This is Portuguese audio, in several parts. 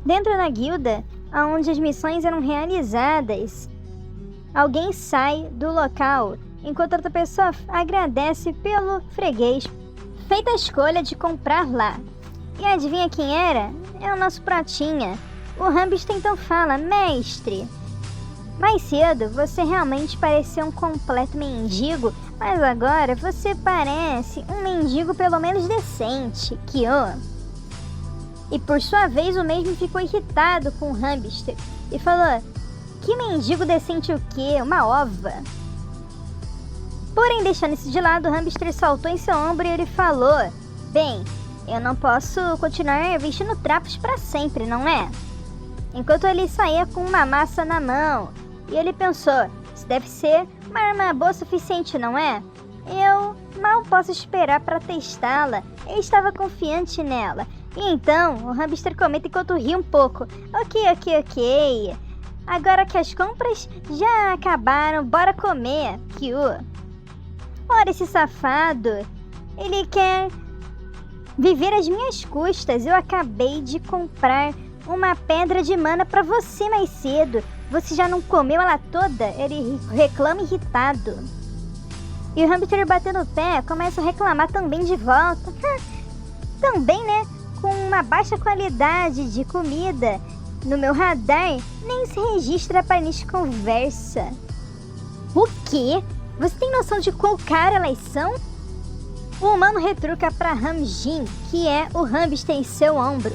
Dentro da guilda, onde as missões eram realizadas, alguém sai do local, enquanto outra pessoa agradece pelo freguês feita a escolha de comprar lá. E adivinha quem era? É o nosso pratinha. O hamster então fala: mestre, mais cedo você realmente parecia um completo mendigo, mas agora você parece um mendigo pelo menos decente, Kyo. E por sua vez o mesmo ficou irritado com o hamster e falou: que mendigo decente o quê? Uma ova. Porém, deixando isso de lado, o hamster saltou em seu ombro e ele falou: bem, eu não posso continuar vestindo trapos para sempre, não é? Enquanto ele saía com uma massa na mão, e ele pensou: isso deve ser uma arma boa o suficiente, não é? Eu mal posso esperar para testá-la. Eu estava confiante nela. E então, o hamster comenta enquanto ri um pouco: ok. Agora que as compras já acabaram, bora comer, Kyu. Ora, esse safado, ele quer viver às minhas custas. Eu acabei de comprar uma pedra de mana pra você mais cedo. Você já não comeu ela toda? Ele reclama irritado. E o hamster batendo o pé começa a reclamar também de volta. Também, né? Com uma baixa qualidade de comida no meu radar, nem se registra para início de conversa. O quê? Você tem noção de qual cara elas são? O humano retruca para Ramjin, que é o hamster em seu ombro.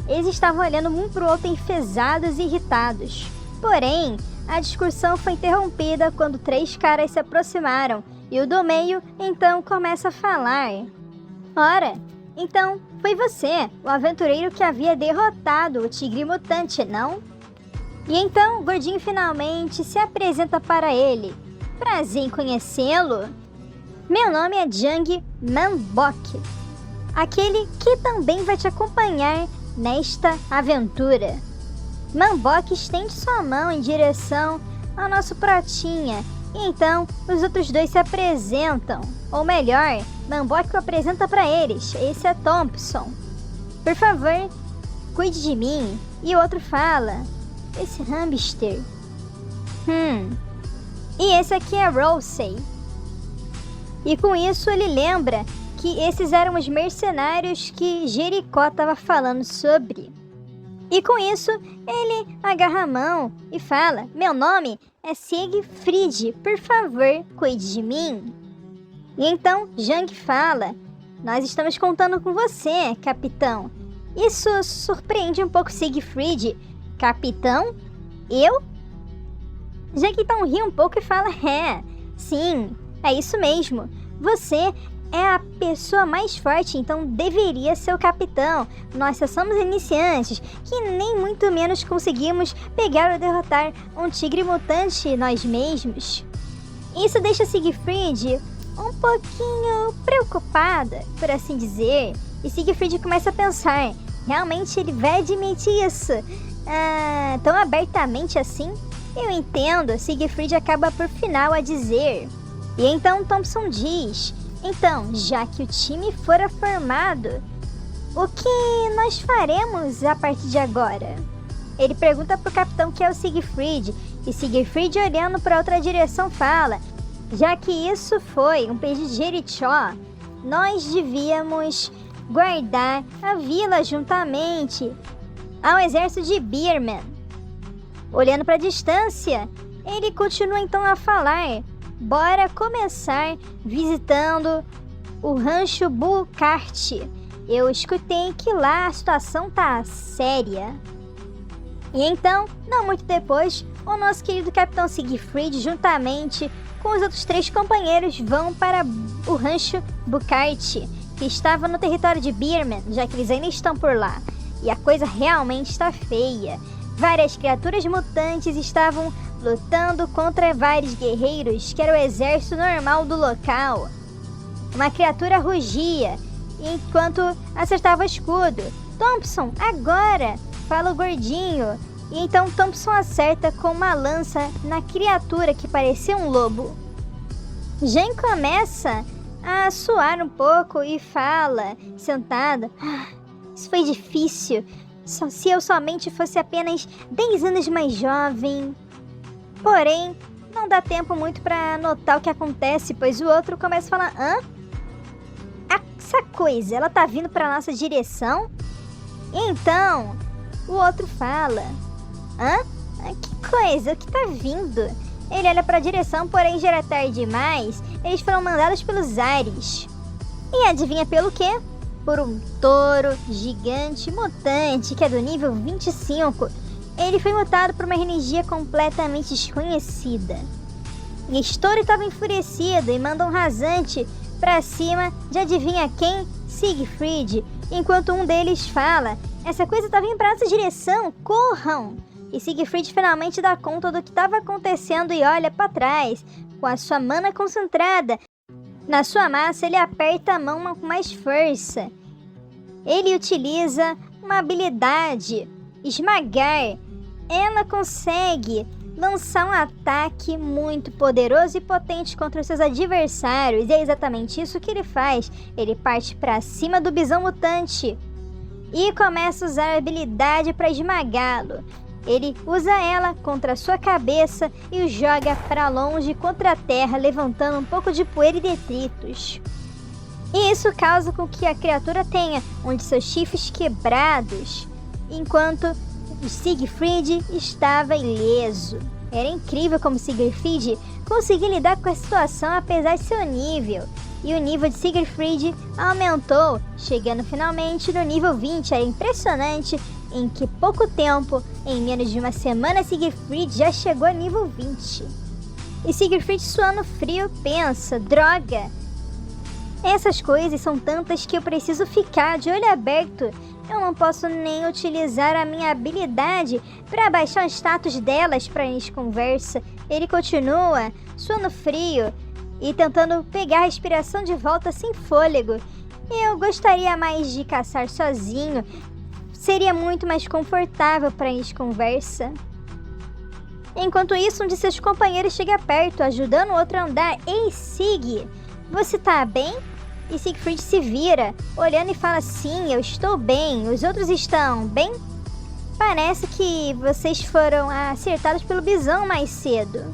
Eles estavam olhando um para o outro enfesados e irritados. Porém, a discussão foi interrompida quando 3 caras se aproximaram e o do meio então começa a falar. Ora, então foi você, o aventureiro que havia derrotado o tigre mutante, não? E então o gordinho finalmente se apresenta para ele. Prazer em conhecê-lo. Meu nome é Jang Manbok, aquele que também vai te acompanhar nesta aventura. Manbok estende sua mão em direção ao nosso pratinha, e então os outros dois se apresentam. Ou melhor, Manbok o apresenta para eles. Esse é Thompson. Por favor, cuide de mim. E o outro fala: esse hamster. E esse aqui é Rosey. E com isso ele lembra que esses eram os mercenários que Jericó estava falando sobre. E com isso ele agarra a mão e fala: meu nome é Siegfried, por favor, cuide de mim. E então Jang fala: nós estamos contando com você, capitão. Isso surpreende um pouco Siegfried. Capitão? Eu? Jang então ri um pouco e fala: sim, é isso mesmo. Você é a pessoa mais forte, então deveria ser o capitão. Nós só somos iniciantes, que nem muito menos conseguimos pegar ou derrotar um tigre mutante nós mesmos. Isso deixa Siegfried um pouquinho preocupada, por assim dizer. E Siegfried começa a pensar: realmente ele vai admitir isso tão abertamente assim? Eu entendo. Siegfried acaba por final a dizer. E então Thompson diz: então, já que o time fora formado, o que nós faremos a partir de agora? Ele pergunta pro capitão, que é o Siegfried, e Siegfried, olhando para outra direção, fala: já que isso foi um pedido de Jerichó, nós devíamos guardar a vila juntamente ao exército de Beerman. Olhando para a distância, ele continua então a falar: bora começar visitando o rancho Bucart. Eu escutei que lá a situação tá séria. E então, não muito depois, o nosso querido capitão Siegfried, juntamente com os outros 3 companheiros, vão para o rancho Bucart, que estava no território de Beerman, já que eles ainda estão por lá. E a coisa realmente está feia. Várias criaturas mutantes estavam lutando contra vários guerreiros, que era o exército normal do local. Uma criatura rugia enquanto acertava o escudo. Thompson, agora! Fala o gordinho. E então Thompson acerta com uma lança na criatura que parecia um lobo. Jen começa a suar um pouco e fala, sentada: isso foi difícil. Se eu somente fosse apenas 10 anos mais jovem. Porém, não dá tempo muito para notar o que acontece, pois o outro começa a falar: hã? Essa coisa, ela tá vindo para nossa direção? Então, o outro fala: hã? Que coisa, o que tá vindo? Ele olha para a direção, porém já era tarde demais. Eles foram mandados pelos ares. E adivinha pelo quê? Por um touro gigante mutante que é do nível 25. Ele foi mutado por uma energia completamente desconhecida. E esse touro estava enfurecido e manda um rasante pra cima de adivinha quem? Siegfried. Enquanto um deles fala: essa coisa tá vindo pra nossa direção, corram! E Siegfried finalmente dá conta do que estava acontecendo e olha para trás. Com a sua mana concentrada na sua massa, ele aperta a mão com mais força. Ele utiliza uma habilidade, esmagar. Ela consegue lançar um ataque muito poderoso e potente contra os seus adversários. E é exatamente isso que ele faz. Ele parte para cima do bisão mutante e começa a usar a habilidade para esmagá-lo. Ele usa ela contra a sua cabeça e o joga para longe contra a terra, levantando um pouco de poeira e detritos. E isso causa com que a criatura tenha um de seus chifres quebrados, enquanto Siegfried estava ileso. Era incrível como Siegfried conseguia lidar com a situação apesar de seu nível. E o nível de Siegfried aumentou, chegando finalmente no nível 20. Era impressionante em que pouco tempo, em menos de uma semana, Siegfried já chegou a nível 20. E Siegfried, suando frio, pensa: droga, essas coisas são tantas que eu preciso ficar de olho aberto. Eu não posso nem utilizar a minha habilidade para baixar o status delas para início de conversa. Ele continua suando frio e tentando pegar a respiração de volta sem fôlego. Eu gostaria mais de caçar sozinho. Seria muito mais confortável para início de conversa. Enquanto isso, um de seus companheiros chega perto, ajudando o outro a andar. Ei, Sig, você tá bem? E Siegfried se vira, olhando e fala: sim, eu estou bem. Os outros estão bem? Parece que vocês foram acertados pelo bisão mais cedo.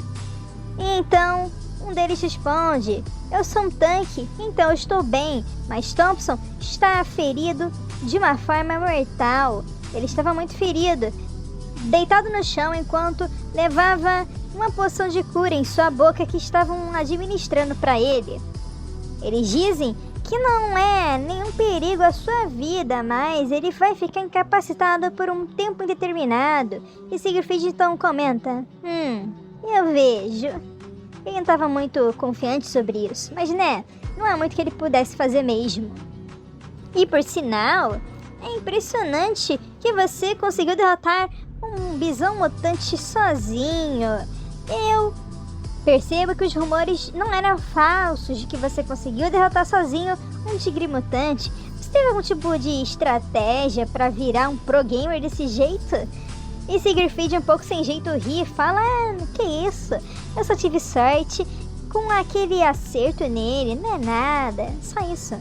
E então, um deles responde: eu sou um tanque, então eu estou bem. Mas Thompson está ferido de uma forma mortal. Ele estava muito ferido, deitado no chão enquanto levava uma poção de cura em sua boca que estavam administrando para ele. Eles dizem que não é nenhum perigo à sua vida, mas ele vai ficar incapacitado por um tempo indeterminado. E Siegfried então comenta: eu vejo. Ele não estava muito confiante sobre isso, mas não há muito que ele pudesse fazer mesmo. E por sinal, é impressionante que você conseguiu derrotar um bisão mutante sozinho. Eu percebo que os rumores não eram falsos de que você conseguiu derrotar sozinho um tigre mutante. Você teve algum tipo de estratégia para virar um pro gamer desse jeito? E Siegfried, um pouco sem jeito, ri e fala: que isso? Eu só tive sorte com aquele acerto nele, não é nada, só isso.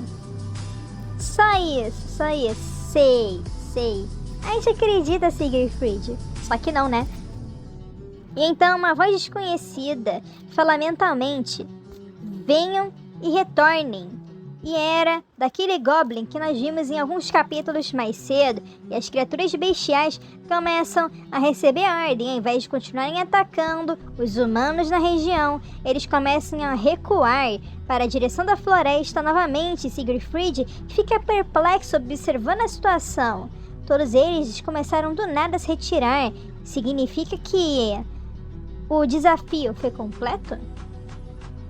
Só isso, sei. A gente acredita, Siegfried. Só que não, né? E então uma voz desconhecida fala mentalmente: venham e retornem. E era daquele Goblin que nós vimos em alguns capítulos mais cedo. E as criaturas bestiais começam a receber a ordem. Ao invés de continuarem atacando os humanos na região, eles começam a recuar para a direção da floresta novamente. Siegfried fica perplexo observando a situação. Todos eles começaram do nada a se retirar. Significa que o desafio foi completo?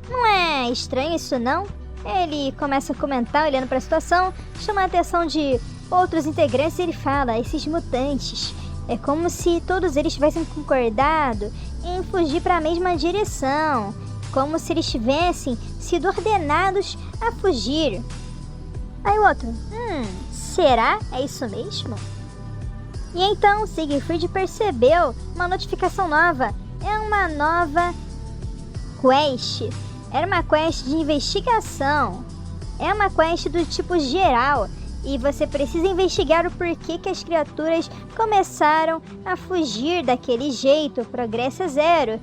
Não é estranho isso, não? Ele começa a comentar, olhando para a situação, chama a atenção de outros integrantes e ele fala: esses mutantes, é como se todos eles tivessem concordado em fugir para a mesma direção, como se eles tivessem sido ordenados a fugir. Aí o outro: será? É isso mesmo? E então Siegfried percebeu uma notificação nova. É uma nova quest. Era uma quest de investigação. É uma quest do tipo geral. e você precisa investigar o porquê que as criaturas começaram a fugir daquele jeito. O progresso é 0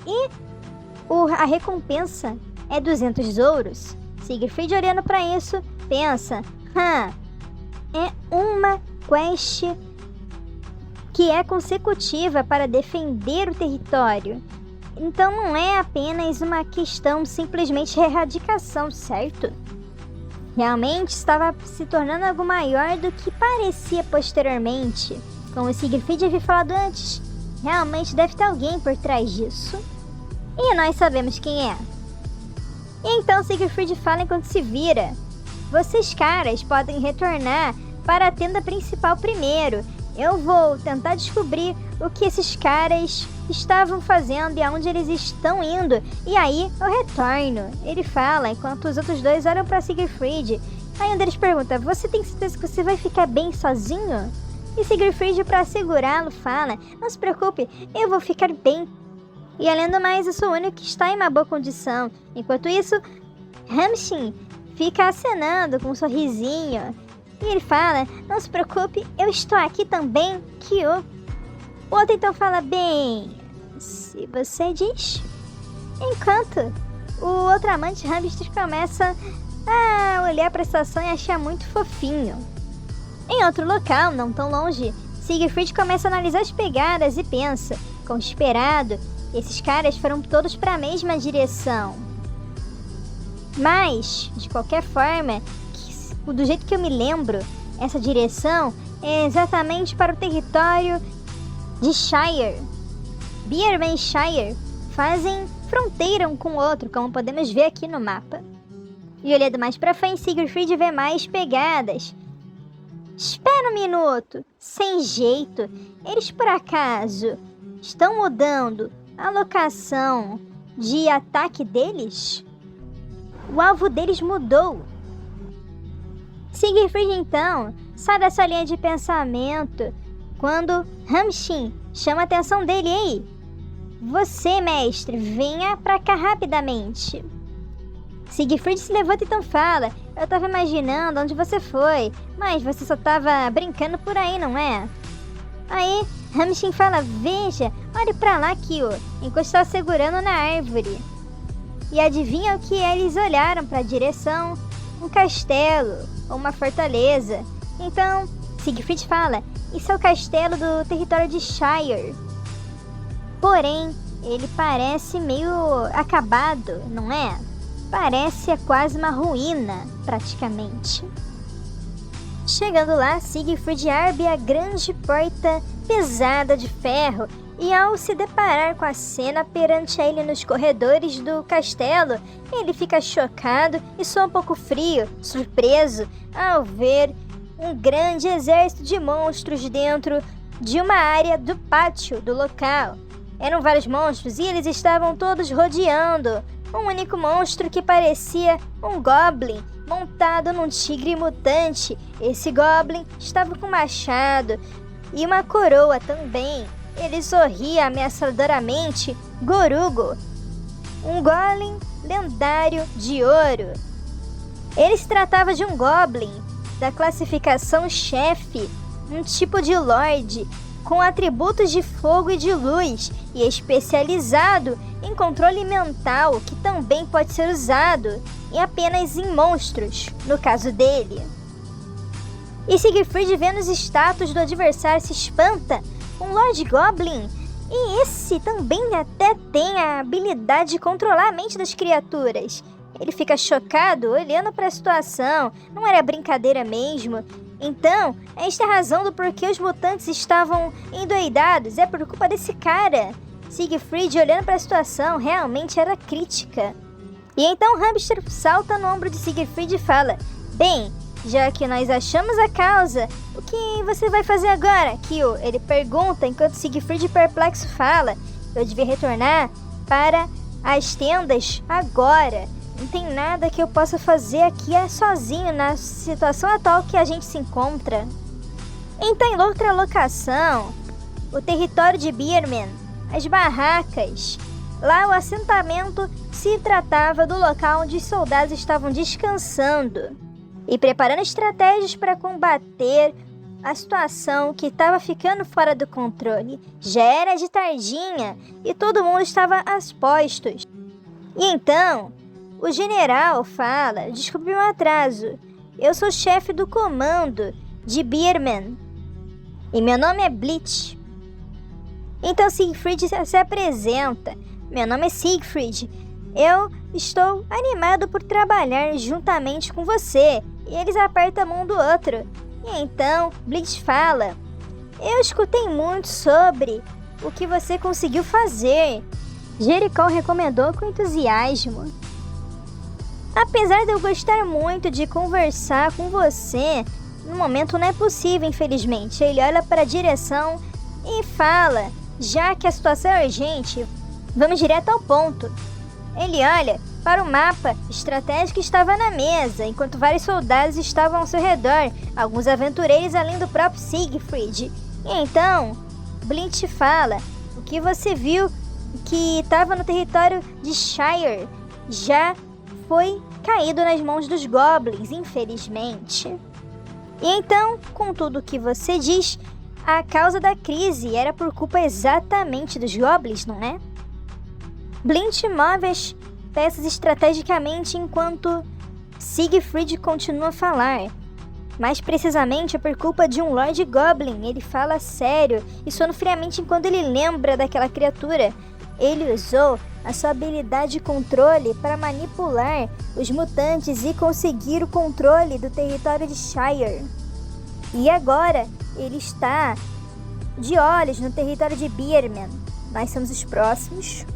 e a recompensa é 200 ouros. Siegfried, olhando para isso, pensa: é uma quest que é consecutiva para defender o território. Então não é apenas uma questão simplesmente de erradicação, certo? Realmente estava se tornando algo maior do que parecia posteriormente. Como o Siegfried havia falado antes, realmente deve ter alguém por trás disso. E nós sabemos quem é. E então Siegfried fala enquanto se vira: vocês caras podem retornar para a tenda principal primeiro. Eu vou tentar descobrir o que esses caras estavam fazendo e aonde eles estão indo. E aí eu retorno. Ele fala enquanto os outros dois olham para Siegfried. Aí um deles pergunta: você tem certeza que você vai ficar bem sozinho? E Siegfried, para segurá-lo, fala: não se preocupe, eu vou ficar bem. E além do mais, eu sou o único que está em uma boa condição. Enquanto isso, Hamshin fica acenando com um sorrisinho. E ele fala: não se preocupe, eu estou aqui também, Kyo. O outro então fala: bem, se você diz. Enquanto o outro amante hamster começa a olhar para a situação e achar muito fofinho. Em outro local, não tão longe, Siegfried começa a analisar as pegadas e pensa: como esperado, esses caras foram todos para a mesma direção. Mas, de qualquer forma, do jeito que eu me lembro, essa direção é exatamente para o território de Shire. Beerman e Shire fazem fronteira um com o outro, como podemos ver aqui no mapa. E olhando mais para frente, Siegfried vê mais pegadas. Espera um minuto, sem jeito, eles por acaso estão mudando a locação de ataque deles? O alvo deles mudou. Siegfried então sai dessa linha de pensamento quando Hamshin chama a atenção dele. Ei, você, mestre, venha pra cá rapidamente. Siegfried se levanta e então fala: eu tava imaginando onde você foi, mas você só tava brincando por aí, não é? Aí Hamshin fala: veja, olhe pra lá, Kyo, enquanto está segurando na árvore. E adivinha o que eles olharam pra direção? Um castelo ou uma fortaleza. Então Siegfried fala: isso é o castelo do território de Shire. Porém, ele parece meio acabado, não é? Parece quase uma ruína, praticamente. Chegando lá, Siegfried abre a grande porta pesada de ferro e, ao se deparar com a cena perante ele nos corredores do castelo, ele fica chocado e soa um pouco frio, surpreso, ao ver um grande exército de monstros dentro de uma área do pátio do local. Eram vários monstros e eles estavam todos rodeando um único monstro que parecia um goblin montado num tigre mutante. Esse goblin estava com um machado e uma coroa também. Ele sorria ameaçadoramente. Gorugo, um golem lendário de ouro. Ele se tratava de um goblin da classificação chefe, um tipo de lorde com atributos de fogo e de luz e especializado em controle mental, que também pode ser usado apenas em monstros, no caso dele. E Siegfried, vendo os status do adversário, se espanta. Um Lord Goblin? E esse também até tem a habilidade de controlar a mente das criaturas. Ele fica chocado, olhando para a situação. Não era brincadeira mesmo. Então, esta é a razão do porquê os mutantes estavam endoidados. É por culpa desse cara. Siegfried, olhando para a situação, realmente era crítica. E então Hamster salta no ombro de Siegfried e fala: bem, já que nós achamos a causa, o que você vai fazer agora, Kyo? Ele pergunta, enquanto Siegfried perplexo fala: eu devia retornar para as tendas agora. Não tem nada que eu possa fazer aqui sozinho na situação atual que a gente se encontra. Então, em outra locação, o território de Beerman, as barracas. Lá o assentamento se tratava do local onde os soldados estavam descansando. e preparando estratégias para combater a situação que estava ficando fora do controle. Já era de tardinha e todo mundo estava aos postos. E então, o general fala: desculpe meu atraso, eu sou chefe do comando de Beerman e meu nome é Bleach. Então Siegfried se apresenta: meu nome é Siegfried, eu estou animado por trabalhar juntamente com você. E eles apertam a mão do outro. E então Bleach fala: eu escutei muito sobre o que você conseguiu fazer. Jericó recomendou com entusiasmo: apesar de eu gostar muito de conversar com você, no momento não é possível, infelizmente. Ele olha para a direção e fala: já que a situação é urgente, vamos direto ao ponto. Ele olha para o mapa estratégico que estava na mesa, enquanto vários soldados estavam ao seu redor, alguns aventureiros além do próprio Siegfried. E então, Bleach fala: o que você viu que estava no território de Shire já foi caído nas mãos dos Goblins, infelizmente. E então, com tudo o que você diz, a causa da crise era por culpa exatamente dos Goblins, não é? Bleach move as peças estrategicamente enquanto Siegfried continua a falar. Mais precisamente é por culpa de um Lord Goblin. Ele fala sério e sono friamente enquanto ele lembra daquela criatura. Ele usou a sua habilidade de controle para manipular os mutantes e conseguir o controle do território de Shire. E agora ele está de olhos no território de Beerman. Nós somos os próximos.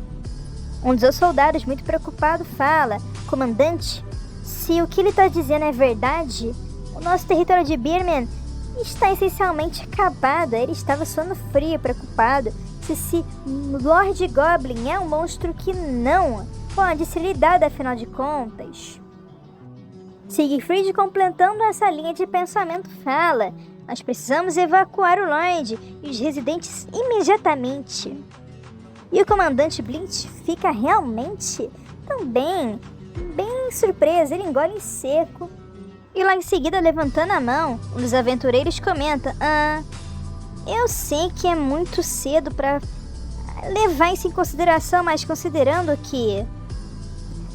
Um dos soldados, muito preocupado, fala: comandante, se o que ele está dizendo é verdade, o nosso território de Beerman está essencialmente acabado. Ele estava suando frio, preocupado. Se Lord Goblin é um monstro que não pode ser lidado, afinal de contas. Siegfried, completando essa linha de pensamento, fala: nós precisamos evacuar o Lorde e os residentes imediatamente. E o comandante Bleach fica realmente também bem surpreso. Ele engole em seco. E lá em seguida, levantando a mão, um dos aventureiros comenta: eu sei que é muito cedo para levar isso em consideração, mas considerando que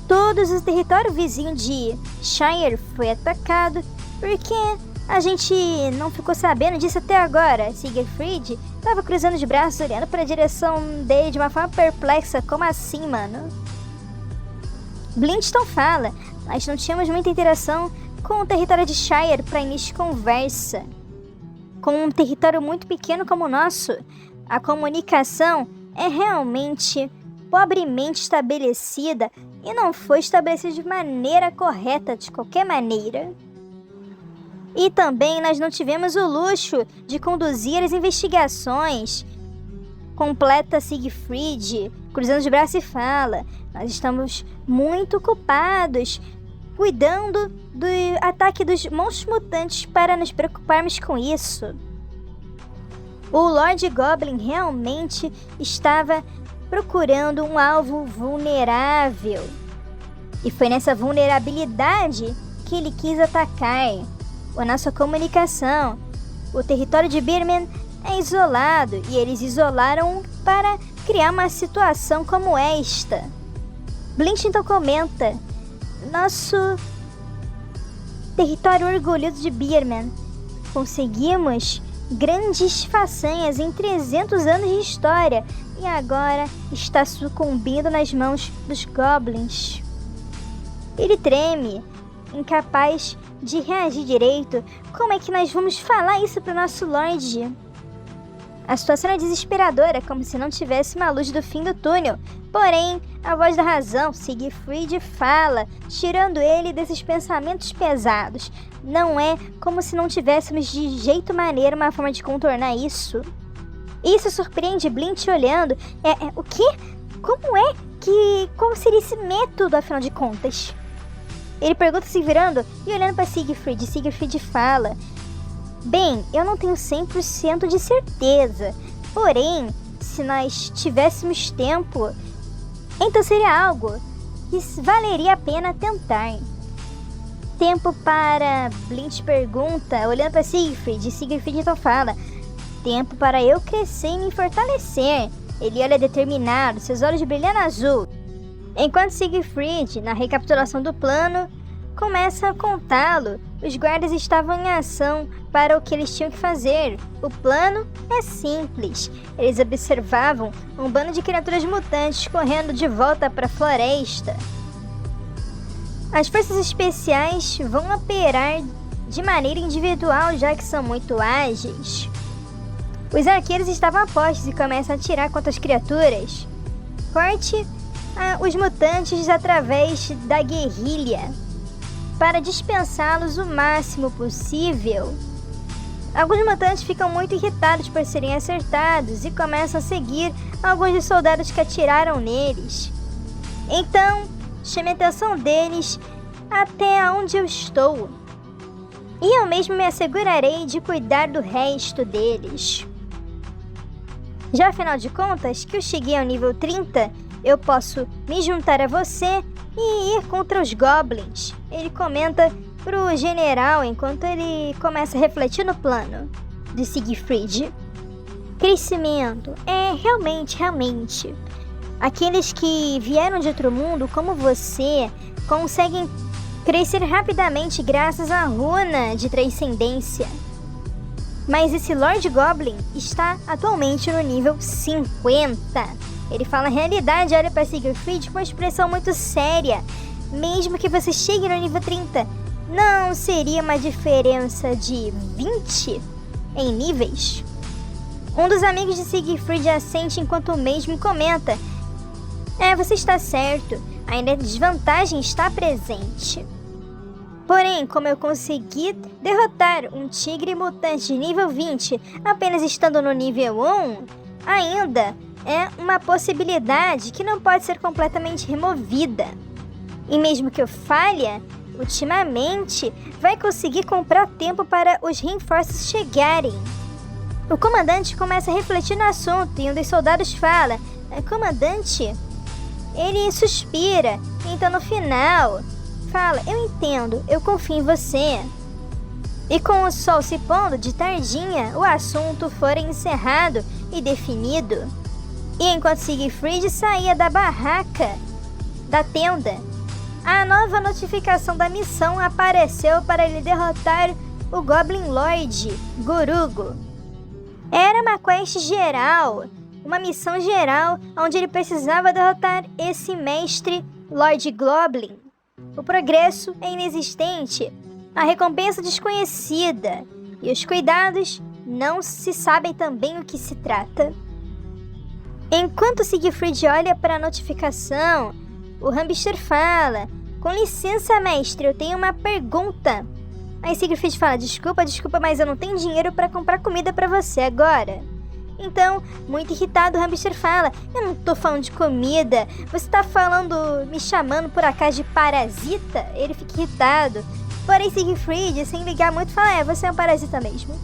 todos os territórios vizinhos de Shire foi atacado, por que a gente não ficou sabendo disso até agora? Siegfried estava cruzando os braços, olhando para a direção dele de uma forma perplexa. Como assim, mano? Blindston fala: nós não tínhamos muita interação com o território de Shire para início de conversa. Com um território muito pequeno como o nosso, a comunicação é realmente pobremente estabelecida e não foi estabelecida de maneira correta, de qualquer maneira. E também nós não tivemos o luxo de conduzir as investigações. Completa Siegfried, cruzando os braços, e fala: nós estamos muito ocupados cuidando do ataque dos monstros mutantes para nos preocuparmos com isso. O Lord Goblin realmente estava procurando um alvo vulnerável. E foi nessa vulnerabilidade que ele quis atacar a nossa comunicação. O território de Beerman é isolado e eles isolaram para criar uma situação como esta. Blindston comenta: nosso território orgulhoso de Beerman. Conseguimos grandes façanhas em 300 anos de história e agora está sucumbindo nas mãos dos Goblins. Ele treme, incapaz de reagir direito. Como é que nós vamos falar isso para o nosso Lorde? A situação é desesperadora, como se não tivesse uma luz do fim do túnel. Porém, a voz da razão, Siegfried, fala, tirando ele desses pensamentos pesados. Não é como se não tivéssemos de jeito maneiro uma forma de contornar isso. Isso surpreende Bleach olhando. O quê? Como seria esse método, afinal de contas? Ele pergunta, se virando e olhando para Siegfried. Siegfried fala: bem, eu não tenho 100% de certeza. Porém, se nós tivéssemos tempo, então seria algo que valeria a pena tentar. tempo para... Blint pergunta, olhando para Siegfried, e Siegfried então fala: tempo para eu crescer e me fortalecer. Ele olha determinado, seus olhos brilhando azul. Enquanto Siegfried, na recapitulação do plano, começa a contá-lo, os guardas estavam em ação para o que eles tinham que fazer. O plano é simples. Eles observavam um bando de criaturas mutantes correndo de volta para a floresta. As forças especiais vão operar de maneira individual, já que são muito ágeis. Os arqueiros estavam a postos e começam a atirar contra as criaturas. Corte os mutantes através da guerrilha, para dispensá-los o máximo possível. Alguns mutantes ficam muito irritados por serem acertados e começam a seguir alguns dos soldados que atiraram neles. Então, chame a atenção deles até onde eu estou, e eu mesmo me assegurarei de cuidar do resto deles. Já afinal de contas, que eu cheguei ao nível 30, eu posso me juntar a você e ir contra os Goblins. Ele comenta pro general enquanto ele começa a refletir no plano de Siegfried. Crescimento. Realmente. Aqueles que vieram de outro mundo, como você, conseguem crescer rapidamente graças à runa de transcendência. Mas esse Lord Goblin está atualmente no nível 50. Ele fala a realidade, olha para Siegfried com uma expressão muito séria. Mesmo que você chegue no nível 30, não seria uma diferença de 20 em níveis? Um dos amigos de Siegfried assente enquanto o mesmo comenta: você está certo, ainda a desvantagem está presente. Porém, como eu consegui derrotar um tigre mutante de nível 20 apenas estando no nível 1, ainda é uma possibilidade que não pode ser completamente removida. E mesmo que eu falhe, ultimamente vai conseguir comprar tempo para os reinforços chegarem. O comandante começa a refletir no assunto e um dos soldados fala: comandante? Ele suspira, então no final fala: eu entendo, eu confio em você. E com o sol se pondo de tardinha, o assunto fora encerrado e definido. E enquanto Siegfried saía da barraca, da tenda, a nova notificação da missão apareceu para ele derrotar o Goblin Lord Gorugo. Era uma quest geral, uma missão geral onde ele precisava derrotar esse mestre Lord Goblin. O progresso é inexistente, a recompensa desconhecida e os cuidados não se sabem também o que se trata. Enquanto Siegfried olha para a notificação, o hamster fala: com licença, mestre, eu tenho uma pergunta. Aí Siegfried fala: desculpa, mas eu não tenho dinheiro para comprar comida para você agora. Então, muito irritado, o hamster fala: eu não tô falando de comida, você tá me chamando por acaso de parasita? Ele fica irritado. Porém, Siegfried, sem ligar muito, fala: você é um parasita mesmo.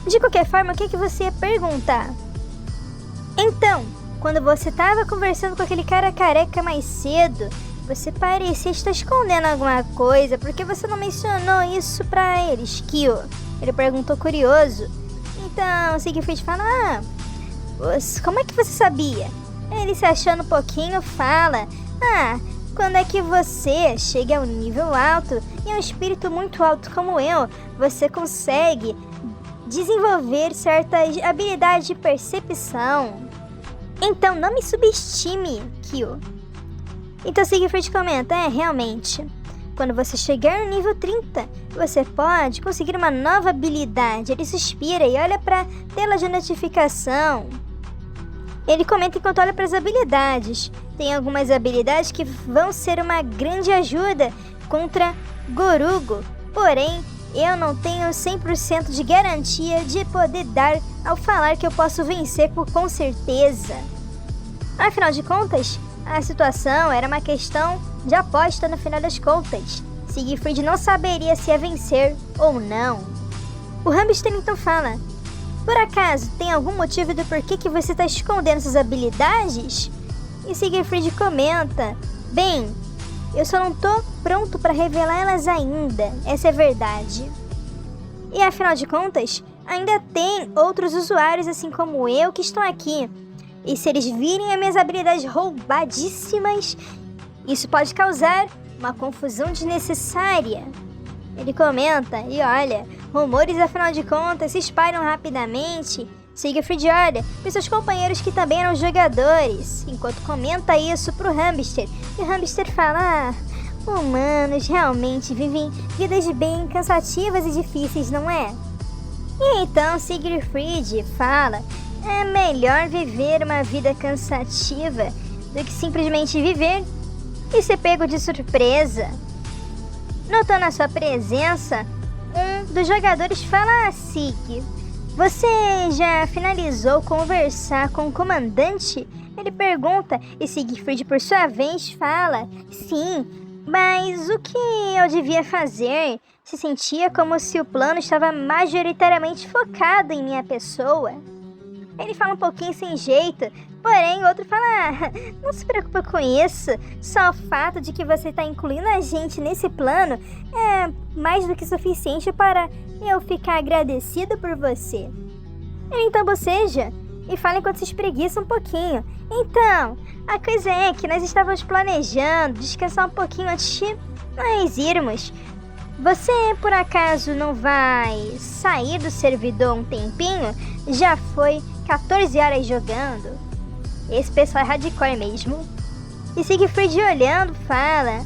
De qualquer forma, o que você ia perguntar? Então, quando você estava conversando com aquele cara careca mais cedo, você parecia estar escondendo alguma coisa, porque você não mencionou isso pra ele, Skill? Ele perguntou curioso. Então, Siegfried fala: como é que você sabia? Ele se achando um pouquinho fala: quando é que você chega ao nível alto e um espírito muito alto como eu, você consegue desenvolver certas habilidades de percepção. Então não me subestime, Kyo. Então Siegfried comenta: realmente, quando você chegar no nível 30, você pode conseguir uma nova habilidade. Ele suspira e olha para a tela de notificação. Ele comenta enquanto olha para as habilidades. Tem algumas habilidades que vão ser uma grande ajuda contra Gorugo, porém eu não tenho 100% de garantia de poder dar ao falar que eu posso vencer com certeza. Afinal de contas, a situação era uma questão de aposta no final das contas. Siegfried não saberia se ia vencer ou não. O hamster então fala: por acaso tem algum motivo do porquê que você está escondendo suas habilidades? E Siegfried comenta: bem, Eu só não tô pronto para revelar elas ainda, essa é a verdade. E afinal de contas, ainda tem outros usuários assim como eu que estão aqui. E se eles virem as minhas habilidades roubadíssimas, isso pode causar uma confusão desnecessária. Ele comenta, e olha, rumores afinal de contas se espalham rapidamente. Siegfried olha para seus companheiros que também eram jogadores, enquanto comenta isso pro hamster. E o hamster fala, humanos realmente vivem vidas bem cansativas e difíceis, não é? E então Siegfried fala, é melhor viver uma vida cansativa do que simplesmente viver e ser pego de surpresa. Notando a sua presença, um dos jogadores fala a Sig, você já finalizou conversar com o comandante? Ele pergunta e Siegfried por sua vez fala, sim, mas o que eu devia fazer? Se sentia como se o plano estava majoritariamente focado em minha pessoa. Ele fala um pouquinho sem jeito, porém o outro fala, não se preocupa com isso, só o fato de que você está incluindo a gente nesse plano é mais do que suficiente para eu ficar agradecido por você. Ele então boceja e fala enquanto se espreguiça um pouquinho. Então, a coisa é que nós estávamos planejando descansar um pouquinho antes de nós irmos. Você por acaso não vai sair do servidor um tempinho? Já foi 14 horas jogando. Esse pessoal é hardcore mesmo. E Siegfried olhando fala,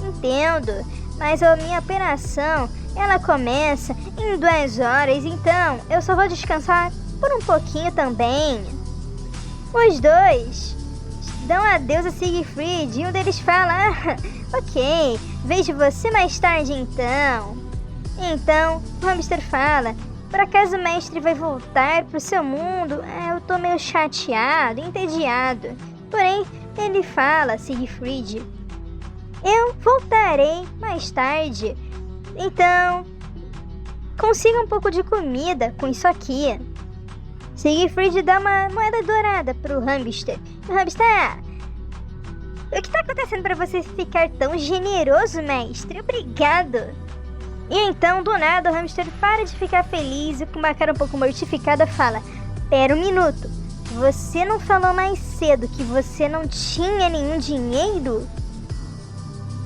entendo, mas a minha operação ela começa em 2 horas, então eu só vou descansar por um pouquinho também. Os dois dão adeus a Siegfried e um deles fala, ok, vejo você mais tarde então. Então o hamster fala, por acaso o mestre vai voltar pro seu mundo? Eu tô meio chateado, entediado. Porém, ele fala, Siegfried, eu voltarei mais tarde. Então, consiga um pouco de comida com isso aqui. Siegfried dá uma moeda dourada pro hamster. O hamster, o que tá acontecendo para você ficar tão generoso, mestre? Obrigado. E então, do nada, o hamster para de ficar feliz e com uma cara um pouco mortificada fala, pera um minuto, você não falou mais cedo que você não tinha nenhum dinheiro?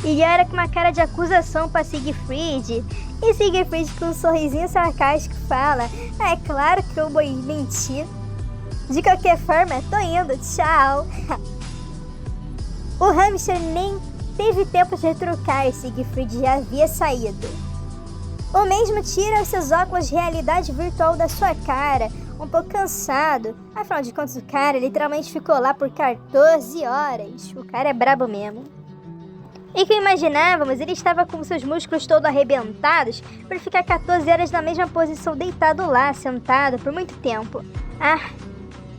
E era com uma cara de acusação para Siegfried. E Siegfried com um sorrisinho sarcástico fala, é claro que eu vou mentir. De qualquer forma, tô indo, tchau. O hamster nem teve tempo de retrucar, Siegfried já havia saído. O mesmo tira os seus óculos de realidade virtual da sua cara, um pouco cansado. Afinal de contas, o cara literalmente ficou lá por 14 horas. O cara é brabo mesmo. E que imaginávamos, ele estava com seus músculos todos arrebentados por ficar 14 horas na mesma posição deitado lá, sentado por muito tempo.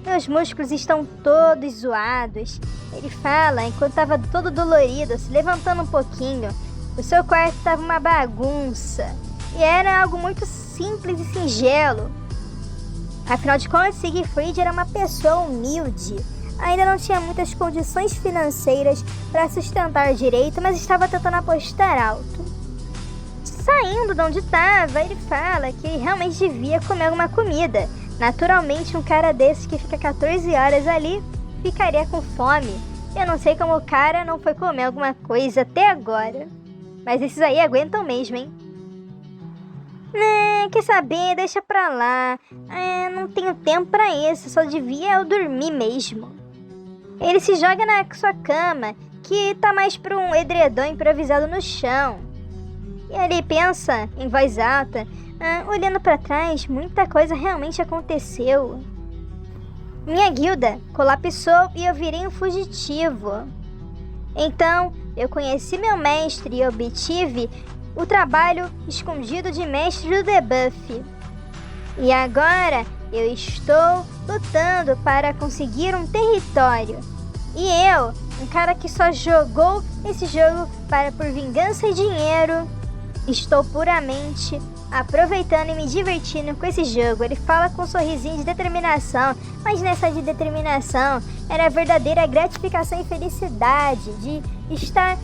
Meus músculos estão todos zoados. Ele fala enquanto estava todo dolorido, se levantando um pouquinho. O seu quarto estava uma bagunça. E era algo muito simples e singelo. Afinal de contas, Siegfried era uma pessoa humilde. Ainda não tinha muitas condições financeiras para sustentar direito, mas estava tentando apostar alto. Saindo de onde estava, ele fala que ele realmente devia comer alguma comida. Naturalmente, um cara desse que fica 14 horas ali ficaria com fome. Eu não sei como o cara não foi comer alguma coisa até agora. Mas esses aí aguentam mesmo, hein? Quer saber? Deixa pra lá. Não tenho tempo pra isso, só devia eu dormir mesmo. Ele se joga na sua cama, que tá mais pra um edredom improvisado no chão. E ele pensa em voz alta, olhando pra trás, muita coisa realmente aconteceu. Minha guilda colapsou e eu virei um fugitivo. Então, eu conheci meu mestre e obtive o trabalho escondido de mestre do debuff. E agora eu estou lutando para conseguir um território. E eu, um cara que só jogou esse jogo por vingança e dinheiro, estou puramente aproveitando e me divertindo com esse jogo. Ele fala com um sorrisinho de determinação, mas nessa de determinação era a verdadeira gratificação e felicidade de estar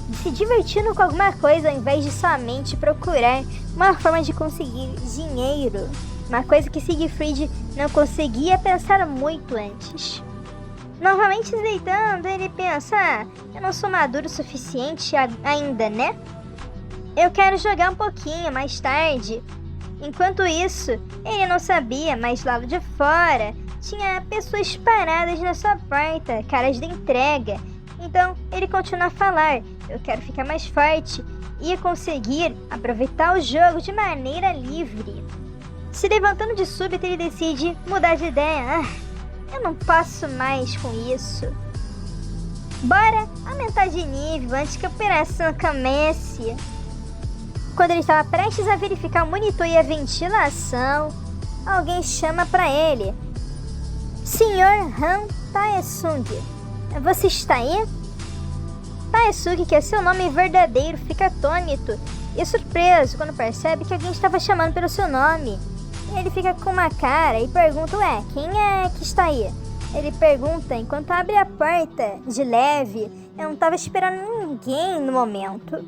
de se divertindo com alguma coisa ao invés de somente procurar uma forma de conseguir dinheiro. Uma coisa que Siegfried não conseguia pensar muito antes. Novamente se deitando, ele pensa: eu não sou maduro o suficiente ainda, né? Eu quero jogar um pouquinho mais tarde. Enquanto isso, ele não sabia, mas lá de fora tinha pessoas paradas na sua porta, caras de entrega. Então ele continua a falar: eu quero ficar mais forte e conseguir aproveitar o jogo de maneira livre. Se levantando de súbito, ele decide mudar de ideia. Eu não posso mais com isso. Bora aumentar de nível antes que a operação comece. Quando ele estava prestes a verificar o monitor e a ventilação, alguém chama para ele: Sr. Han Taesung, você está aí? Taesung, que é seu nome verdadeiro, fica atônito e surpreso quando percebe que alguém estava chamando pelo seu nome. Ele fica com uma cara e pergunta: ué, quem é que está aí? Ele pergunta enquanto abre a porta de leve. Eu não estava esperando ninguém no momento.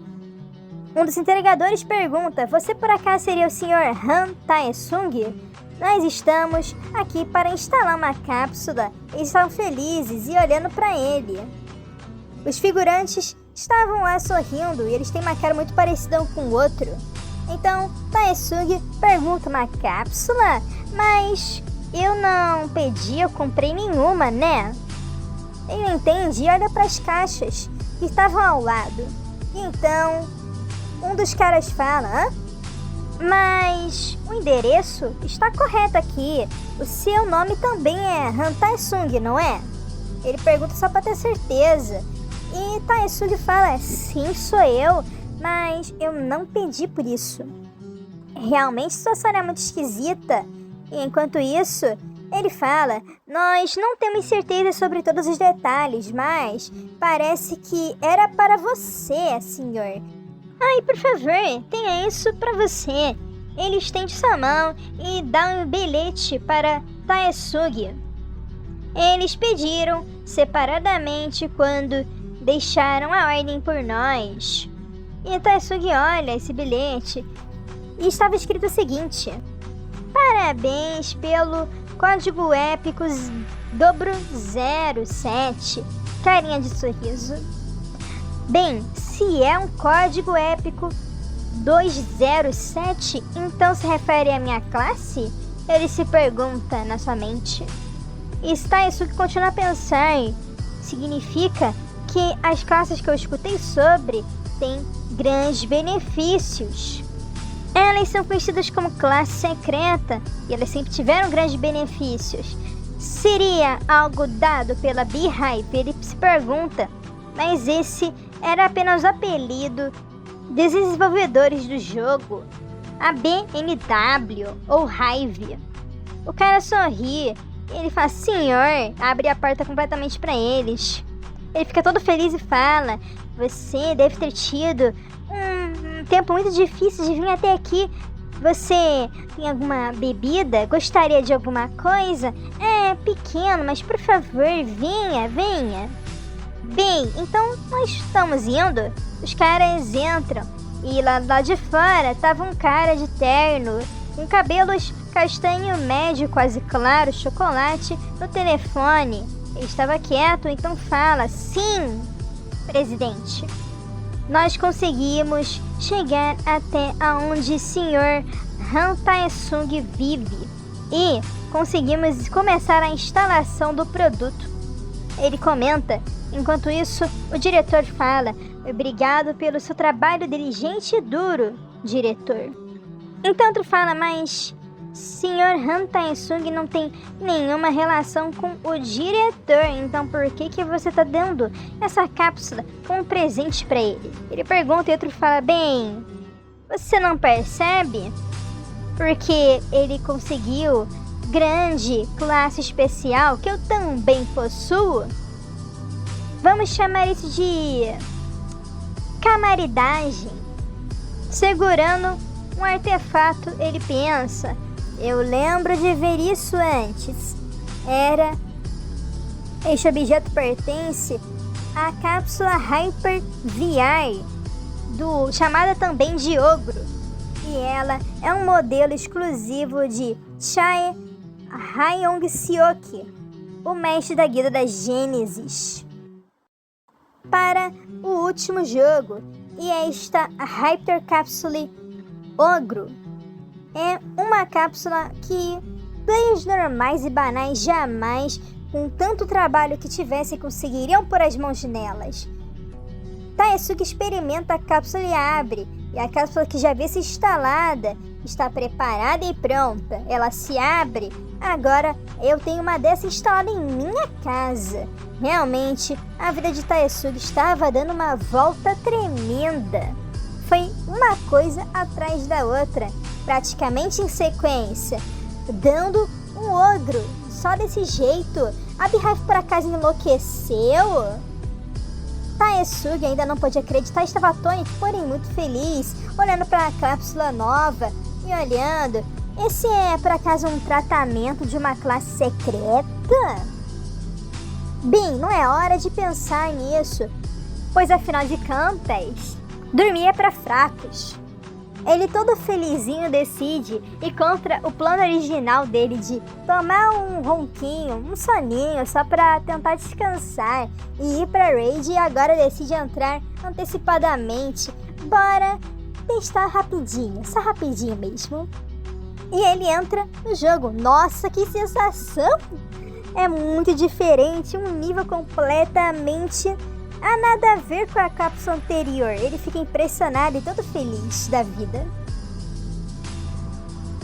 Um dos interrogadores pergunta: você por acaso seria o Sr. Han Taesung? Nós estamos aqui para instalar uma cápsula. Eles estavam felizes e olhando para ele. Os figurantes estavam lá sorrindo e eles têm uma cara muito parecida um com o outro. Então, Taesung pergunta: uma cápsula? Mas eu não pedi, eu comprei nenhuma, né? Ele entende e olha para as caixas que estavam ao lado. Então, um dos caras fala: mas o endereço está correto aqui. O seu nome também é Han Taesung, não é? Ele pergunta só para ter certeza. E Taesung fala: sim, sou eu. Mas eu não pedi por isso. Realmente a situação é muito esquisita. E enquanto isso, ele fala: nós não temos certeza sobre todos os detalhes, mas parece que era para você, senhor. Ai, por favor, tenha isso para você. Ele estende sua mão e dá um bilhete para Taesung. Eles pediram separadamente quando deixaram a ordem por nós. E Taesung olha esse bilhete e estava escrito o seguinte: parabéns pelo código épico dobro 07, carinha de sorriso. Bem, se é um código épico 207, então se refere à minha classe? Ele se pergunta na sua mente. E Taesung continua a pensar: significa que as classes que eu escutei sobre têm grandes benefícios. Elas são conhecidas como classe secreta e elas sempre tiveram grandes benefícios. Seria algo dado pela Beehive? Ele se pergunta, mas esse era apenas o apelido dos desenvolvedores do jogo, a BMW ou Hive. O cara sorri, ele fala: senhor, abre a porta completamente para eles. Ele fica todo feliz e fala: você deve ter tido um tempo muito difícil de vir até aqui. Você tem alguma bebida? Gostaria de alguma coisa? É pequeno, mas por favor, venha. Bem, então nós estamos indo. Os caras entram e lá de fora tava um cara de terno, com cabelos castanho médio, quase claro, chocolate, no telefone. Ele estava quieto, então fala: sim, presidente. Nós conseguimos chegar até aonde o Sr. Han Taesung vive e conseguimos começar a instalação do produto. Ele comenta. Enquanto isso, o diretor fala: obrigado pelo seu trabalho diligente e duro, diretor. Então outro fala: mas Sr. Han Taesung não tem nenhuma relação com o diretor, então por que você está dando essa cápsula como um presente para ele? Ele pergunta e outro fala: bem, você não percebe? Porque ele conseguiu grande classe especial que eu também possuo? Vamos chamar isso de camaridagem. Segurando um artefato, ele pensa: eu lembro de ver isso antes. Este objeto pertence a cápsula Hyper VR, chamada também de Ogro. E ela é um modelo exclusivo de Chae Hyong-seok, o mestre da Guilda das Gênesis, para o último jogo. E esta Hyper Capsule Ogro é uma cápsula que players normais e banais jamais, com tanto trabalho que tivessem, conseguiriam pôr as mãos nelas. Taesuke experimenta a cápsula e abre, e a cápsula, que já havia se instalada, está preparada e pronta. Ela se abre. Agora eu tenho uma dessa instalada em minha casa. Realmente, a vida de Taesuke estava dando uma volta tremenda. Foi uma coisa atrás da outra, praticamente em sequência, dando um ogro. Só desse jeito, a Beehive por acaso enlouqueceu? Taesuke ainda não podia acreditar, estava atônito, porém muito feliz, olhando para a cápsula nova e olhando. Esse é por acaso um tratamento de uma classe secreta? Bem, não é hora de pensar nisso, pois afinal de contas, dormir é para fracos. Ele todo felizinho decide ir contra o plano original dele de tomar um ronquinho, um soninho só para tentar descansar e ir pra raid, e agora decide entrar antecipadamente. Bora testar rapidinho, só rapidinho mesmo. E ele entra no jogo. Nossa, que sensação! É muito diferente, um nível completamente a nada a ver com a cápsula anterior. Ele fica impressionado e todo feliz da vida.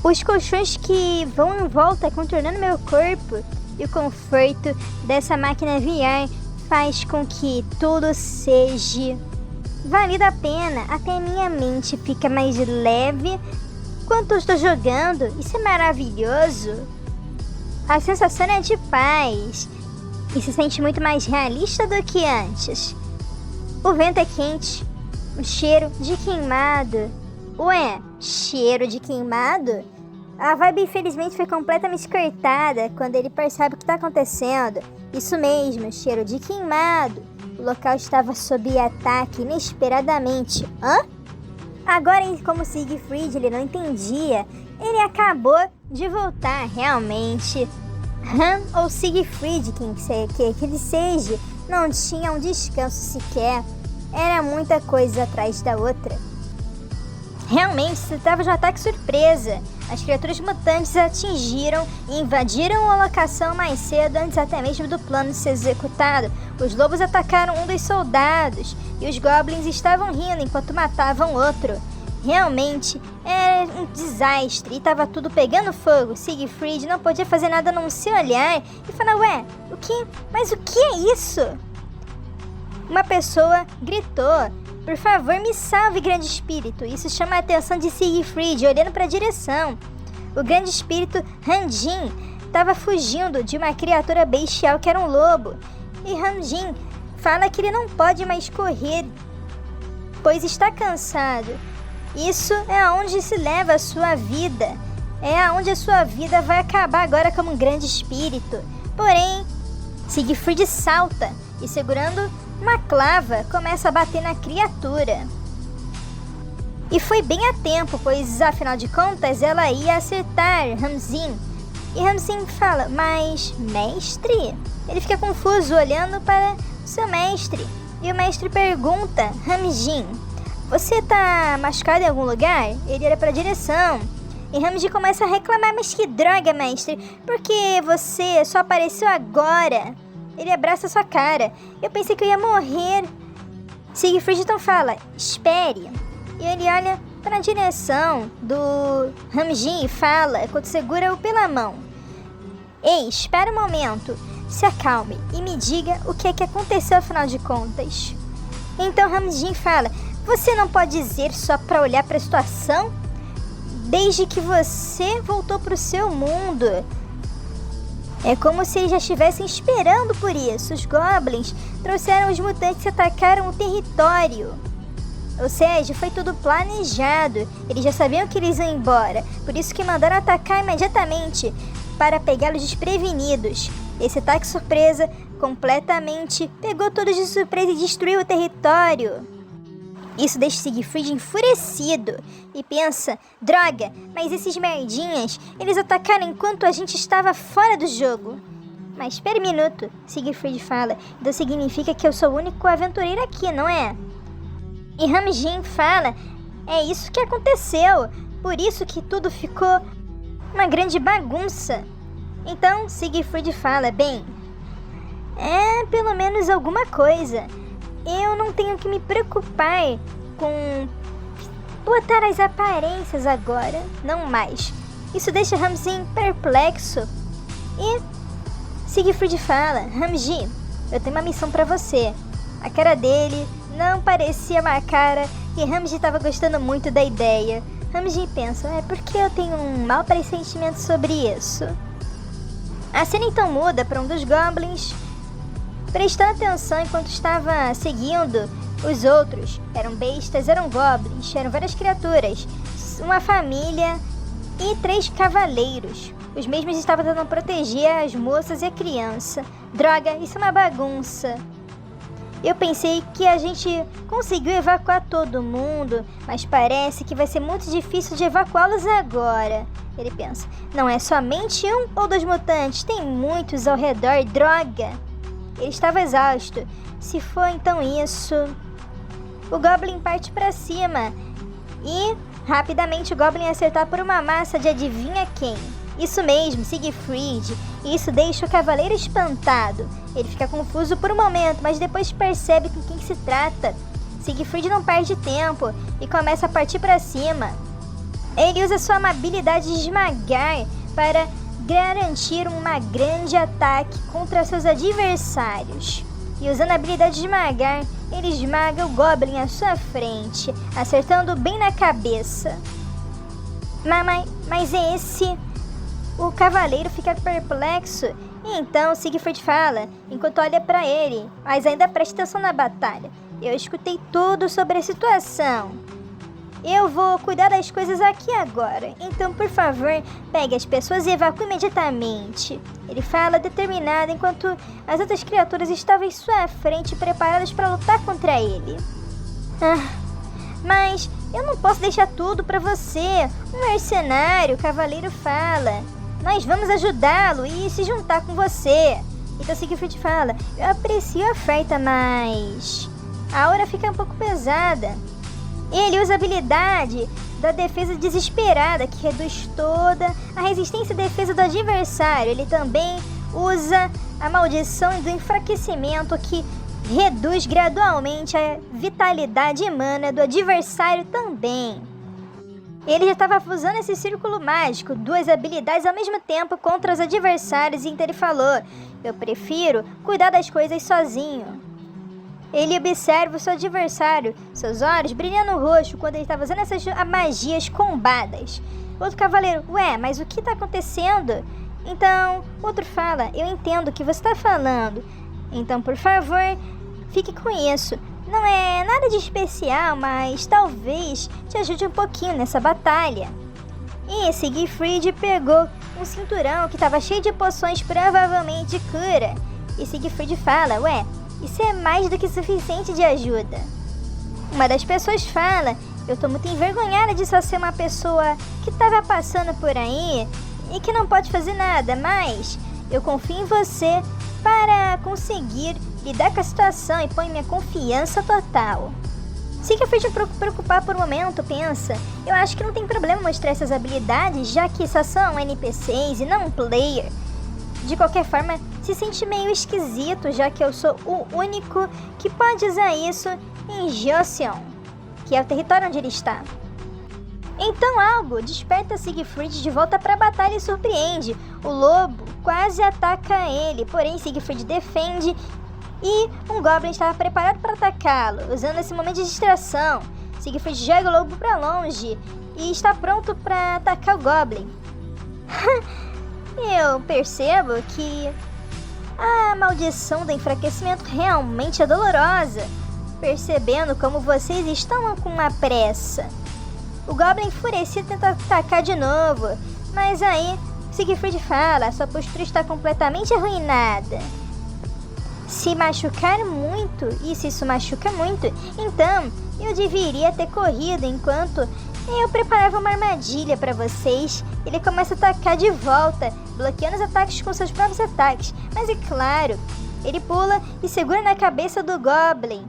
Os colchões que vão em volta contornando meu corpo e o conforto dessa máquina VR faz com que tudo seja valido a pena. Até minha mente fica mais leve enquanto eu estou jogando. Isso é maravilhoso. A sensação é de paz e se sente muito mais realista do que antes. O vento é quente, o cheiro de queimado. Ué, cheiro de queimado? A vibe infelizmente foi completamente cortada quando ele percebe o que está acontecendo. Isso mesmo, cheiro de queimado. O local estava sob ataque inesperadamente. Hã? Agora, como Siegfried ele não entendia, ele acabou de voltar realmente. Han ou Siegfried, que ele seja, não tinha um descanso sequer. Era muita coisa atrás da outra. Realmente se tratava de um ataque surpresa. As criaturas mutantes atingiram e invadiram a locação mais cedo, antes até mesmo do plano ser executado. Os lobos atacaram um dos soldados e os goblins estavam rindo enquanto matavam outro. Realmente era um desastre e estava tudo pegando fogo. Siegfried não podia fazer nada a não se olhar e falar: ué, o que? Mas o que é isso? Uma pessoa gritou: por favor, me salve, grande espírito. Isso chama a atenção de Siegfried, olhando para a direção. O grande espírito Hanjin estava fugindo de uma criatura bestial que era um lobo. E Hanjin fala que ele não pode mais correr, pois está cansado. Isso é aonde se leva a sua vida. É aonde a sua vida vai acabar agora como um grande espírito. Porém, Siegfried salta e, segurando uma clava, começa a bater na criatura. E foi bem a tempo, pois afinal de contas ela ia acertar Hamzin. E Hamzin fala: mas mestre? Ele fica confuso olhando para o seu mestre. E o mestre pergunta: Hamjin, você tá machucado em algum lugar? Ele olha para a direção. E Hamjin começa a reclamar: mas que droga, mestre, porque você só apareceu agora? Ele abraça sua cara. Eu pensei que eu ia morrer. Siegfried então fala: espere. E ele olha para a direção do Hamjin e fala, enquanto segura-o pela mão: ei, espera um momento. Se acalme e me diga o que é que aconteceu afinal de contas. Então Hamjin fala: você não pode dizer só para olhar para a situação? Desde que você voltou para o seu mundo, é como se eles já estivessem esperando por isso. Os goblins trouxeram os mutantes e atacaram o território. Ou seja, foi tudo planejado. Eles já sabiam que eles iam embora, por isso que mandaram atacar imediatamente. para pegá-los desprevenidos. Esse ataque surpresa completamente pegou todos de surpresa e destruiu o território. Isso deixa Siegfried enfurecido e pensa: droga, mas esses merdinhas, eles atacaram enquanto a gente estava fora do jogo. Mas espera um minuto, Siegfried fala, então significa que eu sou o único aventureiro aqui, não é? E Hamjin fala: é isso que aconteceu, por isso que tudo ficou uma grande bagunça. Então Siegfried fala: bem, pelo menos alguma coisa. Eu não tenho que me preocupar com botar as aparências agora, não mais. Isso deixa Hamjin perplexo. E Siegfried fala: Hamjin, eu tenho uma missão pra você. A cara dele não parecia uma cara que Hamjin estava gostando muito da ideia. Hamjin pensa: porque eu tenho um mau pressentimento sobre isso. A cena então muda para um dos goblins prestando atenção enquanto estava seguindo os outros. Eram bestas, eram goblins, eram várias criaturas, uma família e 3 cavaleiros. Os mesmos estavam tentando proteger as moças e a criança. Droga, isso é uma bagunça. Eu pensei que a gente conseguiu evacuar todo mundo, mas parece que vai ser muito difícil de evacuá-los agora. Ele pensa: não é somente 1 ou 2 mutantes, tem muitos ao redor, droga. Ele estava exausto. Se for então isso... O Goblin parte para cima e rapidamente o Goblin é acertado por uma massa de adivinha quem. Isso mesmo, Siegfried. E isso deixa o cavaleiro espantado. Ele fica confuso por um momento, mas depois percebe com quem se trata. Siegfried não perde tempo e começa a partir para cima. Ele usa sua habilidade de esmagar para garantir um grande ataque contra seus adversários. E usando a habilidade de esmagar, ele esmaga o Goblin à sua frente, acertando bem na cabeça. Mas esse... O cavaleiro fica perplexo e então Siegfried fala, enquanto olha para ele, mas ainda presta atenção na batalha: eu escutei tudo sobre a situação. Eu vou cuidar das coisas aqui agora, então por favor, pegue as pessoas e evacue imediatamente. Ele fala determinado enquanto as outras criaturas estavam em sua frente preparadas para lutar contra ele. Mas eu não posso deixar tudo para você, um mercenário, o cavaleiro fala. Nós vamos ajudá-lo e se juntar com você. Então Siegfried fala: eu aprecio a oferta, mas a aura fica um pouco pesada. Ele usa a habilidade da defesa desesperada, que reduz toda a resistência e defesa do adversário. Ele também usa a maldição do enfraquecimento, que reduz gradualmente a vitalidade e mana do adversário também. Ele já estava usando esse círculo mágico, 2 habilidades ao mesmo tempo contra os adversários, e então ele falou: eu prefiro cuidar das coisas sozinho. Ele observa o seu adversário, seus olhos brilhando roxo quando ele estava usando essas magias combadas. Outro cavaleiro: mas o que está acontecendo? Então, outro fala: eu entendo o que você está falando. Então, por favor, fique com isso. Não é nada de especial, mas talvez te ajude um pouquinho nessa batalha. E Siegfried pegou um cinturão que estava cheio de poções, provavelmente de cura. E Siegfried fala: isso é mais do que suficiente de ajuda. Uma das pessoas fala: eu tô muito envergonhada de só ser uma pessoa que estava passando por aí e que não pode fazer nada, mas eu confio em você para conseguir lidar com a situação e põe minha confiança total. Siegfried, preocupar por um momento, pensa: eu acho que não tem problema mostrar essas habilidades, já que só são NPCs e não um player. De qualquer forma, se sente meio esquisito, já que eu sou o único que pode usar isso em Joseon, que é o território onde ele está. Então algo desperta Siegfried de volta para a batalha e surpreende. O lobo quase ataca ele, porém Siegfried defende e um Goblin estava preparado para atacá-lo. Usando esse momento de distração, Siegfried joga o lobo para longe e está pronto para atacar o Goblin. Eu percebo que a maldição do enfraquecimento realmente é dolorosa, percebendo como vocês estão com uma pressa. O Goblin enfurecido tenta atacar de novo, mas aí Siegfried fala, sua postura está completamente arruinada. Se machucar muito, e se isso machuca muito, então eu deveria ter corrido enquanto eu preparava uma armadilha para vocês. Ele começa a atacar de volta, bloqueando os ataques com seus próprios ataques. Mas é claro, ele pula e segura na cabeça do Goblin.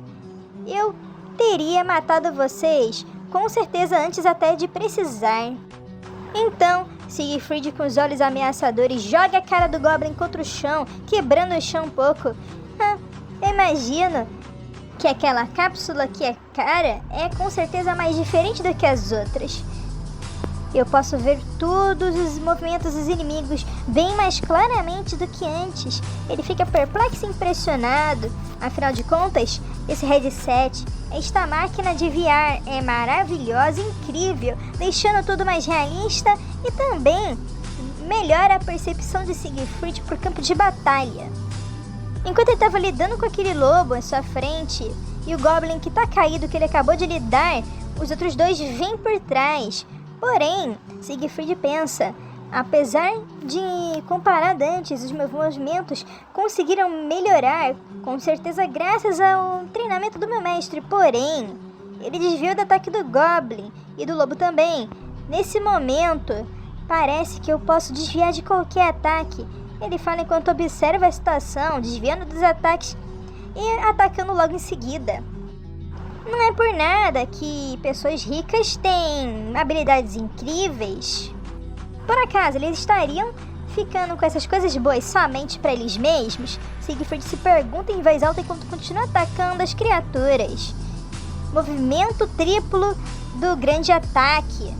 Eu teria matado vocês, com certeza antes até de precisar. Então, Siegfried, com os olhos ameaçadores, joga a cara do Goblin contra o chão, quebrando o chão um pouco. Eu imagino que aquela cápsula que é cara é com certeza mais diferente do que as outras. Eu posso ver todos os movimentos dos inimigos bem mais claramente do que antes. Ele fica perplexo e impressionado. Afinal de contas, esse headset, esta máquina de VR é maravilhosa e incrível, deixando tudo mais realista e também melhora a percepção de Siegfried por campo de batalha. Enquanto ele estava lidando com aquele lobo à sua frente e o Goblin que está caído que ele acabou de lidar, os outros dois vêm por trás. Porém, Siegfried pensa, apesar de comparado antes, os meus movimentos conseguiram melhorar, com certeza graças ao treinamento do meu mestre. Porém, ele desviou do ataque do Goblin e do lobo também. Nesse momento, parece que eu posso desviar de qualquer ataque. Ele fala enquanto observa a situação, desviando dos ataques e atacando logo em seguida. Não é por nada que pessoas ricas têm habilidades incríveis. Por acaso, eles estariam ficando com essas coisas boas somente para eles mesmos? Siegfried se pergunta em voz alta enquanto continua atacando as criaturas. Movimento triplo do grande ataque.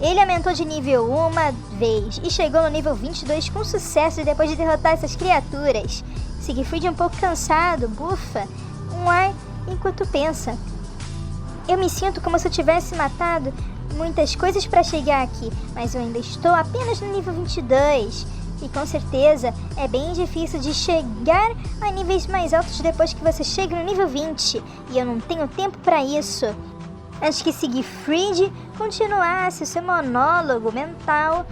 Ele aumentou de nível uma vez e chegou no nível 22 com sucesso depois de derrotar essas criaturas. Siegfried, um pouco cansado, bufa um ar enquanto pensa. Eu me sinto como se eu tivesse matado muitas coisas para chegar aqui, mas eu ainda estou apenas no nível 22. E com certeza é bem difícil de chegar a níveis mais altos depois que você chega no nível 20. E eu não tenho tempo para isso. Antes que Siegfried continuasse o seu monólogo mental,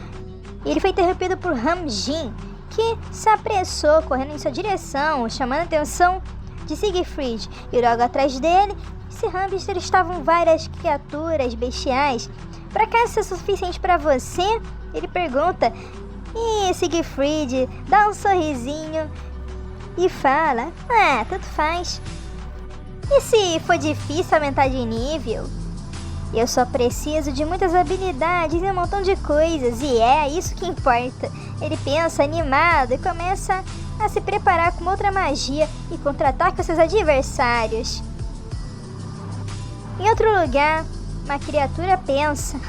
ele foi interrompido por Hamjin, que se apressou correndo em sua direção, chamando a atenção de Siegfried. E logo atrás dele, esse hamster estavam várias criaturas bestiais. Por acaso isso é suficiente para você? Ele pergunta. E Siegfried dá um sorrisinho e fala, tanto faz. E se for difícil aumentar de nível? Eu só preciso de muitas habilidades e um montão de coisas, e é isso que importa. Ele pensa animado e começa a se preparar com outra magia e contra-ataca seus adversários. Em outro lugar, uma criatura pensa,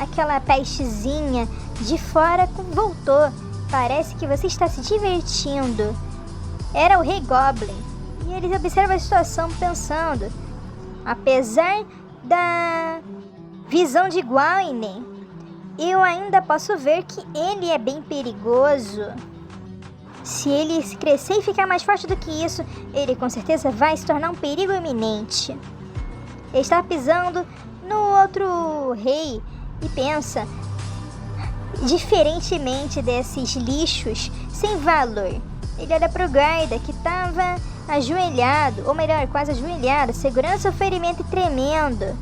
aquela pestezinha de fora voltou. Parece que você está se divertindo. Era o Rei Goblin. E eles observam a situação pensando, apesar da visão de Gwaine, eu ainda posso ver que ele é bem perigoso. Se ele crescer e ficar mais forte do que isso, ele com certeza vai se tornar um perigo iminente. Ele está pisando no outro rei e pensa, diferentemente desses lixos sem valor. Ele olha para o guarda que estava ajoelhado, ou melhor, quase ajoelhado, segurando seu ferimento e tremendo.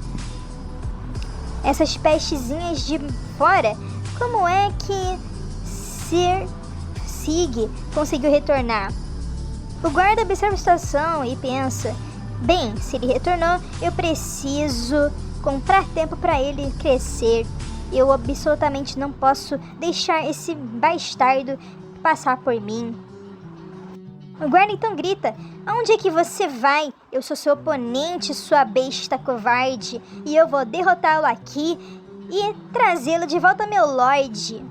Essas pestezinhas de fora, como é que Sir Sig conseguiu retornar? O guarda observa a situação e pensa, bem, se ele retornou, eu preciso comprar tempo para ele crescer. Eu absolutamente não posso deixar esse bastardo passar por mim. O guarda então grita, aonde é que você vai? Eu sou seu oponente, sua besta covarde, e eu vou derrotá-lo aqui e trazê-lo de volta ao meu Lorde.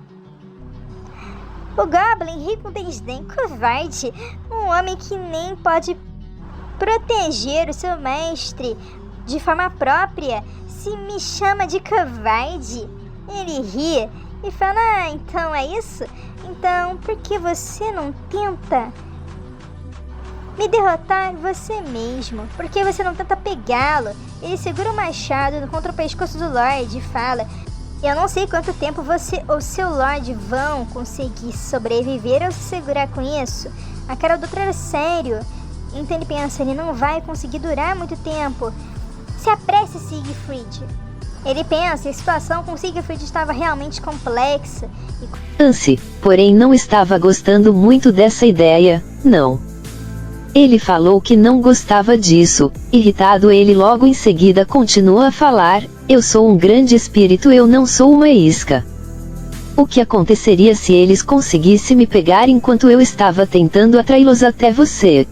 O Goblin ri com desdém, covarde, um homem que nem pode proteger o seu mestre de forma própria, se me chama de covarde. Ele ri e fala, então é isso? Então por que você não tenta me derrotar você mesmo? Por que você não tenta pegá-lo? Ele segura o machado contra o pescoço do Lorde e fala, Eu não sei quanto tempo você ou seu Lorde vão conseguir sobreviver ou se segurar com isso. A cara do outro era sério. Então ele pensa, ele não vai conseguir durar muito tempo. Se apresse, Siegfried. Ele pensa, a situação com Siegfried estava realmente complexa. Ansi, porém não estava gostando muito dessa ideia, não. Ele falou que não gostava disso. Irritado, ele logo em seguida continua a falar: eu sou um grande espírito, eu não sou uma isca. O que aconteceria se eles conseguissem me pegar enquanto eu estava tentando atraí-los até você?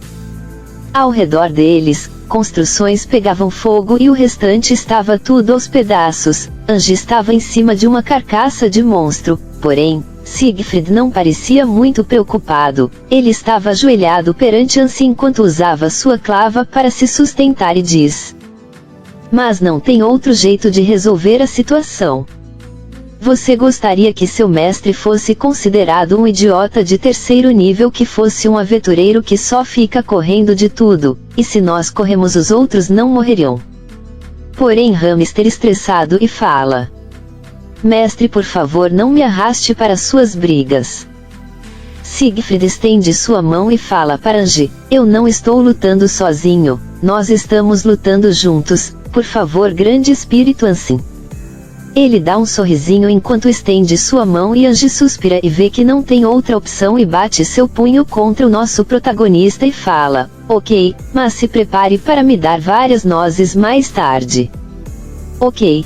Ao redor deles, construções pegavam fogo e o restante estava tudo aos pedaços. Anji estava em cima de uma carcaça de monstro, porém, Siegfried não parecia muito preocupado. Ele estava ajoelhado perante Ansi enquanto usava sua clava para se sustentar e diz: mas não tem outro jeito de resolver a situação. Você gostaria que seu mestre fosse considerado um idiota de terceiro nível, que fosse um aventureiro que só fica correndo de tudo, e se nós corremos os outros não morreriam. Porém Hamster estressado e fala: mestre, por favor, não me arraste para suas brigas. Siegfried estende sua mão e fala para Anji: eu não estou lutando sozinho, nós estamos lutando juntos, por favor, grande espírito Ansem. Ele dá um sorrisinho enquanto estende sua mão e Anji suspira e vê que não tem outra opção e bate seu punho contra o nosso protagonista e fala: ok, mas se prepare para me dar várias nozes mais tarde. Ok.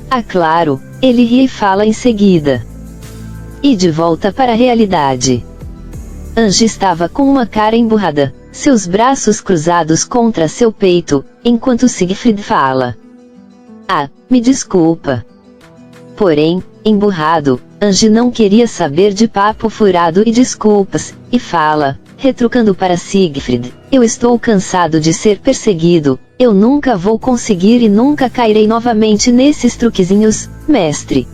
Ah, claro, ele ri e fala em seguida. E de volta para a realidade. Anji estava com uma cara emburrada, seus braços cruzados contra seu peito, enquanto Siegfried fala: ah, me desculpa. Porém, emburrado, Anji não queria saber de papo furado e desculpas, e fala, retrucando para Siegfried: eu estou cansado de ser perseguido, eu nunca vou conseguir e nunca cairei novamente nesses truquezinhos, mestre.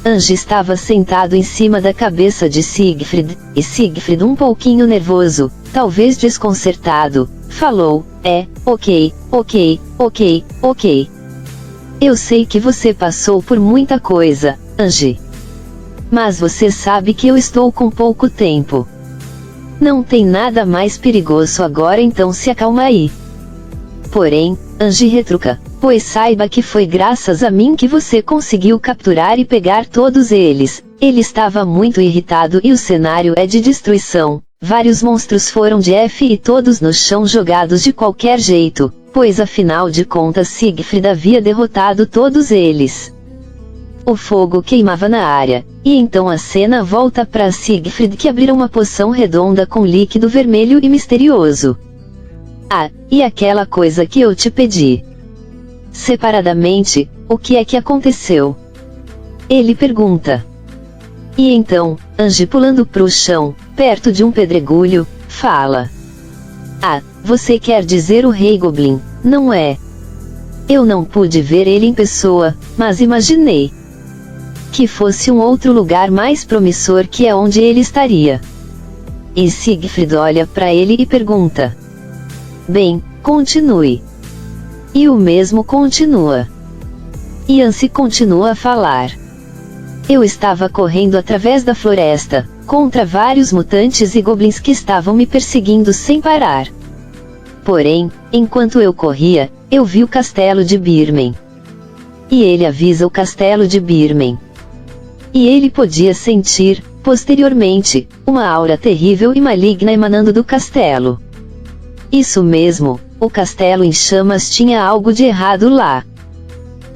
Anji estava sentado em cima da cabeça de Siegfried, e Siegfried, um pouquinho nervoso, talvez desconcertado, falou: ok. Eu sei que você passou por muita coisa, Anji. Mas você sabe que eu estou com pouco tempo. Não tem nada mais perigoso agora, então se acalma aí. Porém, Anji retruca: pois saiba que foi graças a mim que você conseguiu capturar e pegar todos eles. Ele estava muito irritado e o cenário é de destruição. Vários monstros foram de F e todos no chão jogados de qualquer jeito, pois afinal de contas Siegfried havia derrotado todos eles. O fogo queimava na área, e então a cena volta para Siegfried, que abriu uma poção redonda com líquido vermelho e misterioso. Ah, e aquela coisa que eu te pedi. Separadamente, o que é que aconteceu? Ele pergunta. E então, Anji, pulando pro chão, perto de um pedregulho, fala: ah, você quer dizer o Rei Goblin, não é? Eu não pude ver ele em pessoa, mas imaginei que fosse um outro lugar mais promissor, que é onde ele estaria. E Siegfried olha para ele e pergunta: bem, continue. E o mesmo continua. E Ansi continua a falar: eu estava correndo através da floresta, contra vários mutantes e goblins que estavam me perseguindo sem parar. Porém, enquanto eu corria, eu vi o castelo de Birmen. E ele avisa o castelo de Birmen. E ele podia sentir, posteriormente, uma aura terrível e maligna emanando do castelo. Isso mesmo, o castelo em chamas tinha algo de errado lá.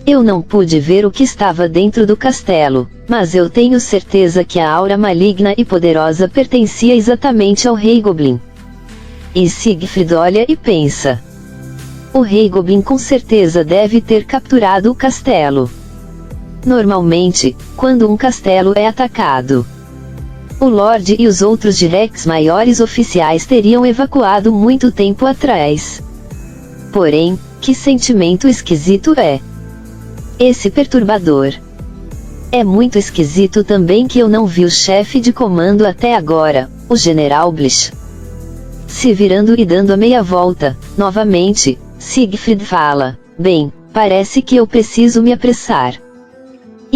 Eu não pude ver o que estava dentro do castelo, mas eu tenho certeza que a aura maligna e poderosa pertencia exatamente ao Rei Goblin. E Siegfried olha e pensa: o Rei Goblin com certeza deve ter capturado o castelo. Normalmente, quando um castelo é atacado, o Lorde e os outros Directs maiores oficiais teriam evacuado muito tempo atrás. Porém, que sentimento esquisito é esse perturbador. É muito esquisito também que eu não vi o chefe de comando até agora, o General Blish. Se virando e dando a meia volta, novamente, Siegfried fala: bem, parece que eu preciso me apressar.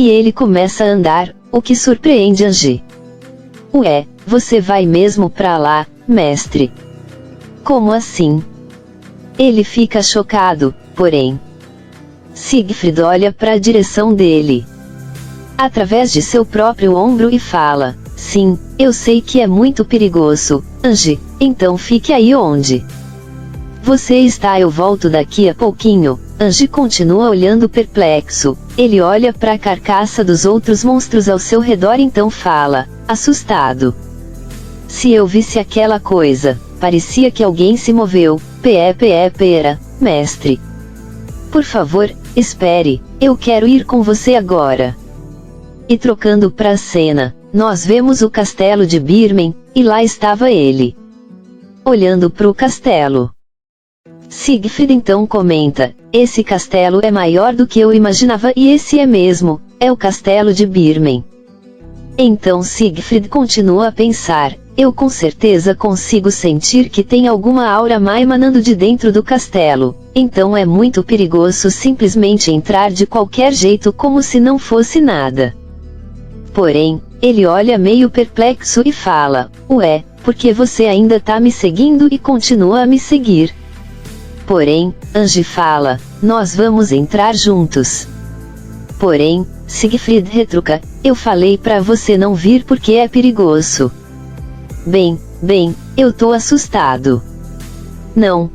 E ele começa a andar, o que surpreende Angie. Ué, você vai mesmo pra lá, mestre? Como assim? Ele fica chocado, porém. Siegfried olha para a direção dele, através de seu próprio ombro e fala: sim, eu sei que é muito perigoso, Angie, então fique aí onde você está, eu volto daqui a pouquinho. Angie continua olhando perplexo, ele olha para a carcaça dos outros monstros ao seu redor, então fala, assustado: se eu visse aquela coisa, parecia que alguém se moveu, pera, mestre. Por favor, espere, eu quero ir com você agora. E trocando pra cena, nós vemos o castelo de Birmen, e lá estava ele, olhando pro castelo. Siegfried então comenta: esse castelo é maior do que eu imaginava, e esse é mesmo, é o castelo de Birmen. Então Siegfried continua a pensar: eu com certeza consigo sentir que tem alguma aura má emanando de dentro do castelo, então é muito perigoso simplesmente entrar de qualquer jeito como se não fosse nada. Porém, ele olha meio perplexo e fala: ué, porque você ainda tá me seguindo e continua a me seguir? Porém, Angie fala: nós vamos entrar juntos. Porém, Siegfried retruca: eu falei pra você não vir porque é perigoso. Bem, eu tô assustado. Não,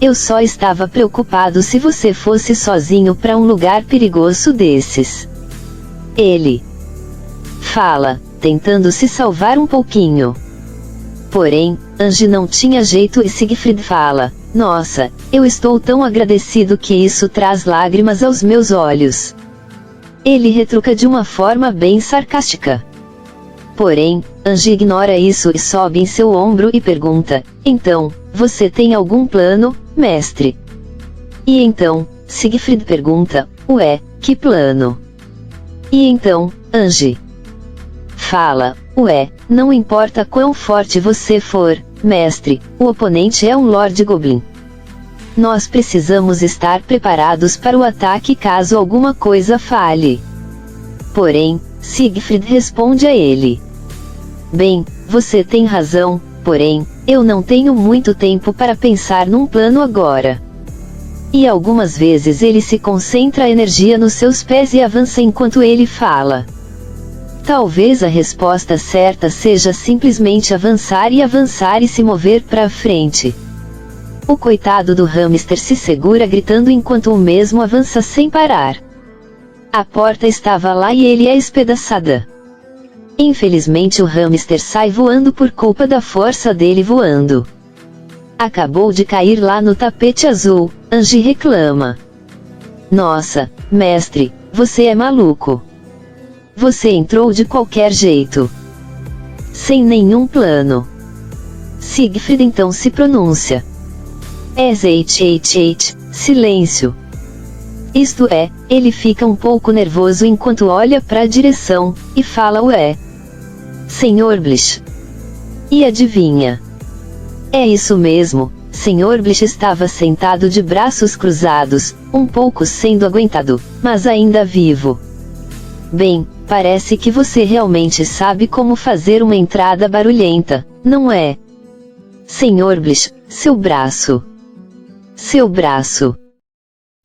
eu só estava preocupado se você fosse sozinho pra um lugar perigoso desses. Ele fala, tentando se salvar um pouquinho. Porém, Angie não tinha jeito e Siegfried fala: nossa, eu estou tão agradecido que isso traz lágrimas aos meus olhos. Ele retruca de uma forma bem sarcástica. Porém, Angie ignora isso e sobe em seu ombro e pergunta: então, você tem algum plano, mestre? E então, Siegfried pergunta: ué, que plano? E então, Angie fala: ué, não importa quão forte você for, mestre, o oponente é um Lord Goblin. Nós precisamos estar preparados para o ataque caso alguma coisa falhe. Porém, Siegfried responde a ele: bem, você tem razão, porém, eu não tenho muito tempo para pensar num plano agora. E algumas vezes ele se concentra a energia nos seus pés e avança enquanto ele fala. Talvez a resposta certa seja simplesmente avançar e se mover para frente. O coitado do hamster se segura gritando enquanto o mesmo avança sem parar. A porta estava lá e ele é espedaçada. Infelizmente o hamster sai voando por culpa da força dele voando. Acabou de cair lá no tapete azul, Angie reclama. Nossa, mestre, você é maluco. Você entrou de qualquer jeito, sem nenhum plano. Siegfried então se pronuncia. Silêncio. Isto é, ele fica um pouco nervoso enquanto olha para a direção, e fala: ué, Sr. Blish. E adivinha? É isso mesmo, Sr. Blish estava sentado de braços cruzados, um pouco sendo aguentado, mas ainda vivo. Bem, parece que você realmente sabe como fazer uma entrada barulhenta, não é? Sr. Blish, seu braço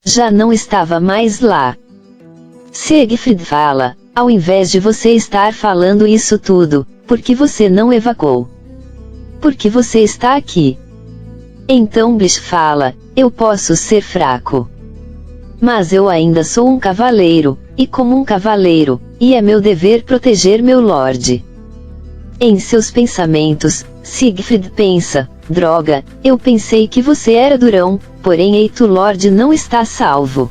já não estava mais lá. Siegfried fala: ao invés de você estar falando isso tudo, por que você não evacuou? Por que você está aqui? Então Blish fala: eu posso ser fraco, mas eu ainda sou um cavaleiro, e como um cavaleiro, e é meu dever proteger meu lord. Em seus pensamentos, Siegfried pensa: droga, eu pensei que você era durão, porém eito lord não está salvo.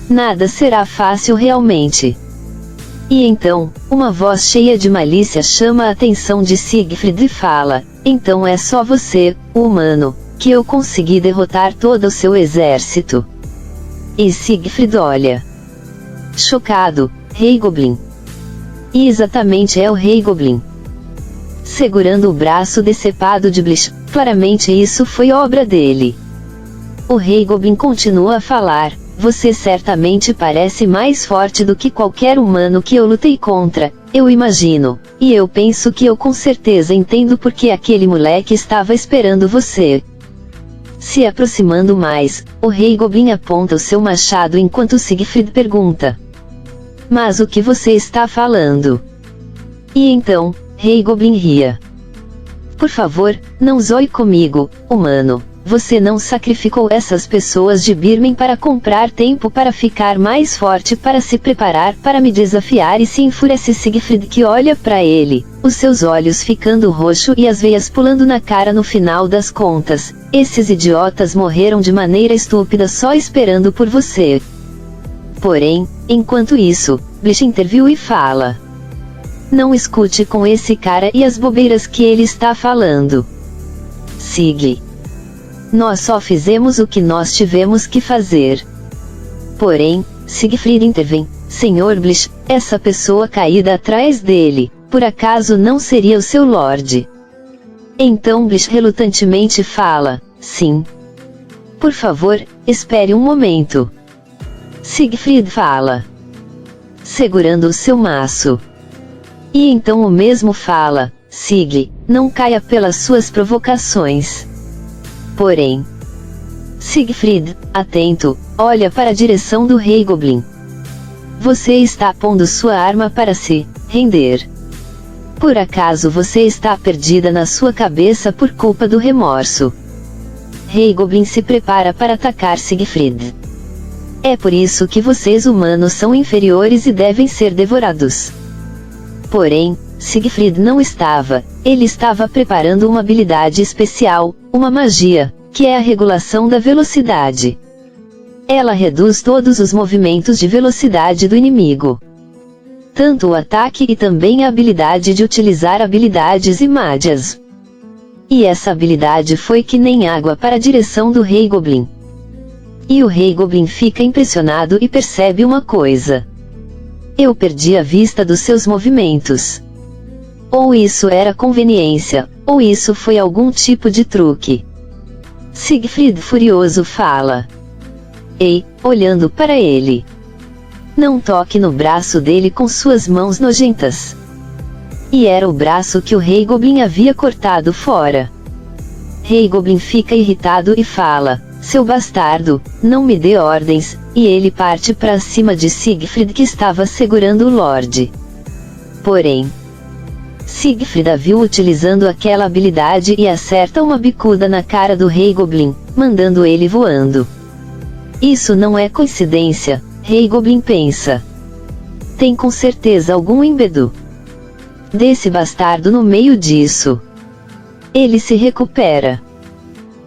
Nada será fácil realmente. E então, uma voz cheia de malícia chama a atenção de Siegfried e fala: então é só você, o humano, que eu consegui derrotar todo o seu exército. E Siegfried olha, chocado: Rei Goblin. E exatamente é o Rei Goblin, segurando o braço decepado de Blish. Claramente isso foi obra dele. O Rei Goblin continua a falar: você certamente parece mais forte do que qualquer humano que eu lutei contra, eu imagino, e eu penso que eu com certeza entendo porque aquele moleque estava esperando você. Se aproximando mais, o Rei Goblin aponta o seu machado enquanto Siegfried pergunta: mas o que você está falando? E então, Rei Goblin ria. Por favor, não zoe comigo, humano. Você não sacrificou essas pessoas de Birmen para comprar tempo para ficar mais forte, para se preparar para me desafiar, e se enfurece Siegfried, que olha para ele, os seus olhos ficando roxo e as veias pulando na cara. No final das contas, esses idiotas morreram de maneira estúpida só esperando por você. Porém, enquanto isso, Blish interviu e fala: não escute com esse cara e as bobeiras que ele está falando. Sig. Nós só fizemos o que nós tivemos que fazer. Porém, Siegfried intervém: Senhor Blish, essa pessoa caída atrás dele, por acaso não seria o seu Lorde? Então Blish relutantemente fala: sim. Por favor, espere um momento. Siegfried fala, segurando o seu maço. E então o mesmo fala: Sig, não caia pelas suas provocações. Porém, Siegfried, atento, olha para a direção do Rei Goblin. Você está pondo sua arma para se render. Por acaso você está perdida na sua cabeça por culpa do remorso? Rei Goblin se prepara para atacar Siegfried. É por isso que vocês humanos são inferiores e devem ser devorados. Porém, Siegfried não estava, ele estava preparando uma habilidade especial, uma magia, que é a regulação da velocidade. Ela reduz todos os movimentos de velocidade do inimigo. Tanto o ataque e também a habilidade de utilizar habilidades e magias. E essa habilidade foi que nem água para a direção do Rei Goblin. E o Rei Goblin fica impressionado e percebe uma coisa. Eu perdi a vista dos seus movimentos. Ou isso era conveniência, ou isso foi algum tipo de truque. Siegfried furioso fala: ei, olhando para ele. Não toque no braço dele com suas mãos nojentas. E era o braço que o Rei Goblin havia cortado fora. Rei Goblin fica irritado e fala: seu bastardo, não me dê ordens, e ele parte para cima de Siegfried, que estava segurando o Lorde. Porém, Siegfried a viu utilizando aquela habilidade e acerta uma bicuda na cara do Rei Goblin, mandando ele voando. Isso não é coincidência, Rei Goblin pensa. Tem com certeza algum ímpeto desse bastardo no meio disso. Ele se recupera.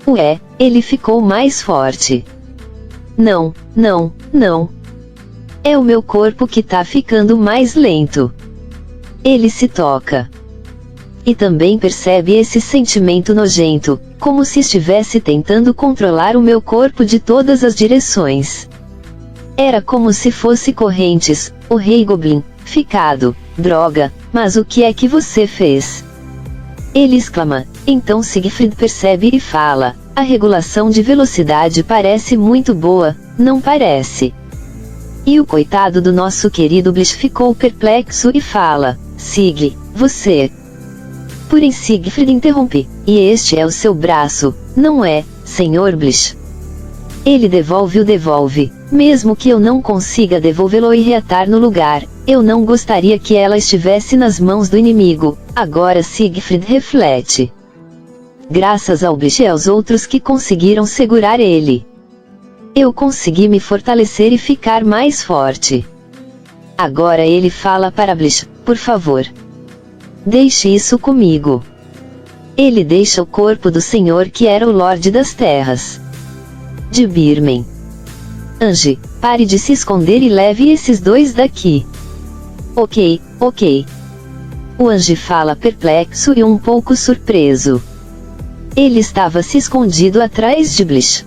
Ué, ele ficou mais forte. Não, não, não. É o meu corpo que tá ficando mais lento. Ele se toca. E também percebe esse sentimento nojento, como se estivesse tentando controlar o meu corpo de todas as direções. Era como se fosse correntes, o Rei Goblin, ficado, droga, mas o que é que você fez? Ele exclama. Então Siegfried percebe e fala: a regulação de velocidade parece muito boa, não parece? E o coitado do nosso querido Blish ficou perplexo e fala: Sig, você... Porém Siegfried interrompe: e este é o seu braço, não é, Sr. Blish? Ele devolve, mesmo que eu não consiga devolvê-lo e reatar no lugar, eu não gostaria que ela estivesse nas mãos do inimigo. Agora Siegfried reflete. Graças ao Blish e aos outros que conseguiram segurar ele, eu consegui me fortalecer e ficar mais forte. Agora ele fala para Blish: por favor, deixe isso comigo. Ele deixa o corpo do senhor que era o Lorde das Terras de Birmen. Ange, pare de se esconder e leve esses dois daqui. Ok, ok. O Ange fala perplexo e um pouco surpreso. Ele estava se escondido atrás de Blish.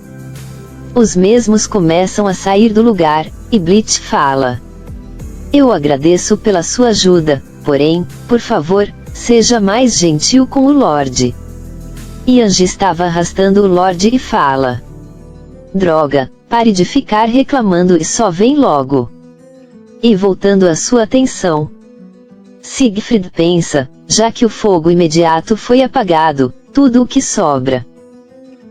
Os mesmos começam a sair do lugar, e Blish fala: eu agradeço pela sua ajuda, porém, por favor, seja mais gentil com o Lorde. E Ange estava arrastando o Lorde e fala: droga, pare de ficar reclamando e só vem logo. E voltando a sua atenção, Siegfried pensa, já que o fogo imediato foi apagado, tudo o que sobra.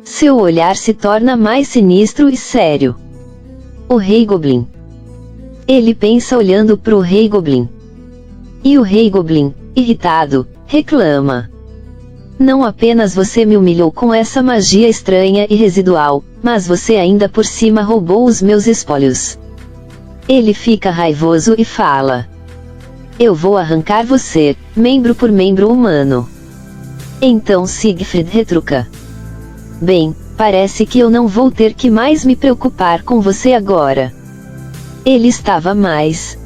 Seu olhar se torna mais sinistro e sério. O Rei Goblin. Ele pensa olhando para o Rei Goblin. E o Rei Goblin, irritado, reclama. Não apenas você me humilhou com essa magia estranha e residual, mas você ainda por cima roubou os meus espólios. Ele fica raivoso e fala: eu vou arrancar você, membro por membro humano. Então Siegfried retruca: bem, parece que eu não vou ter que mais me preocupar com você agora. Ele estava mais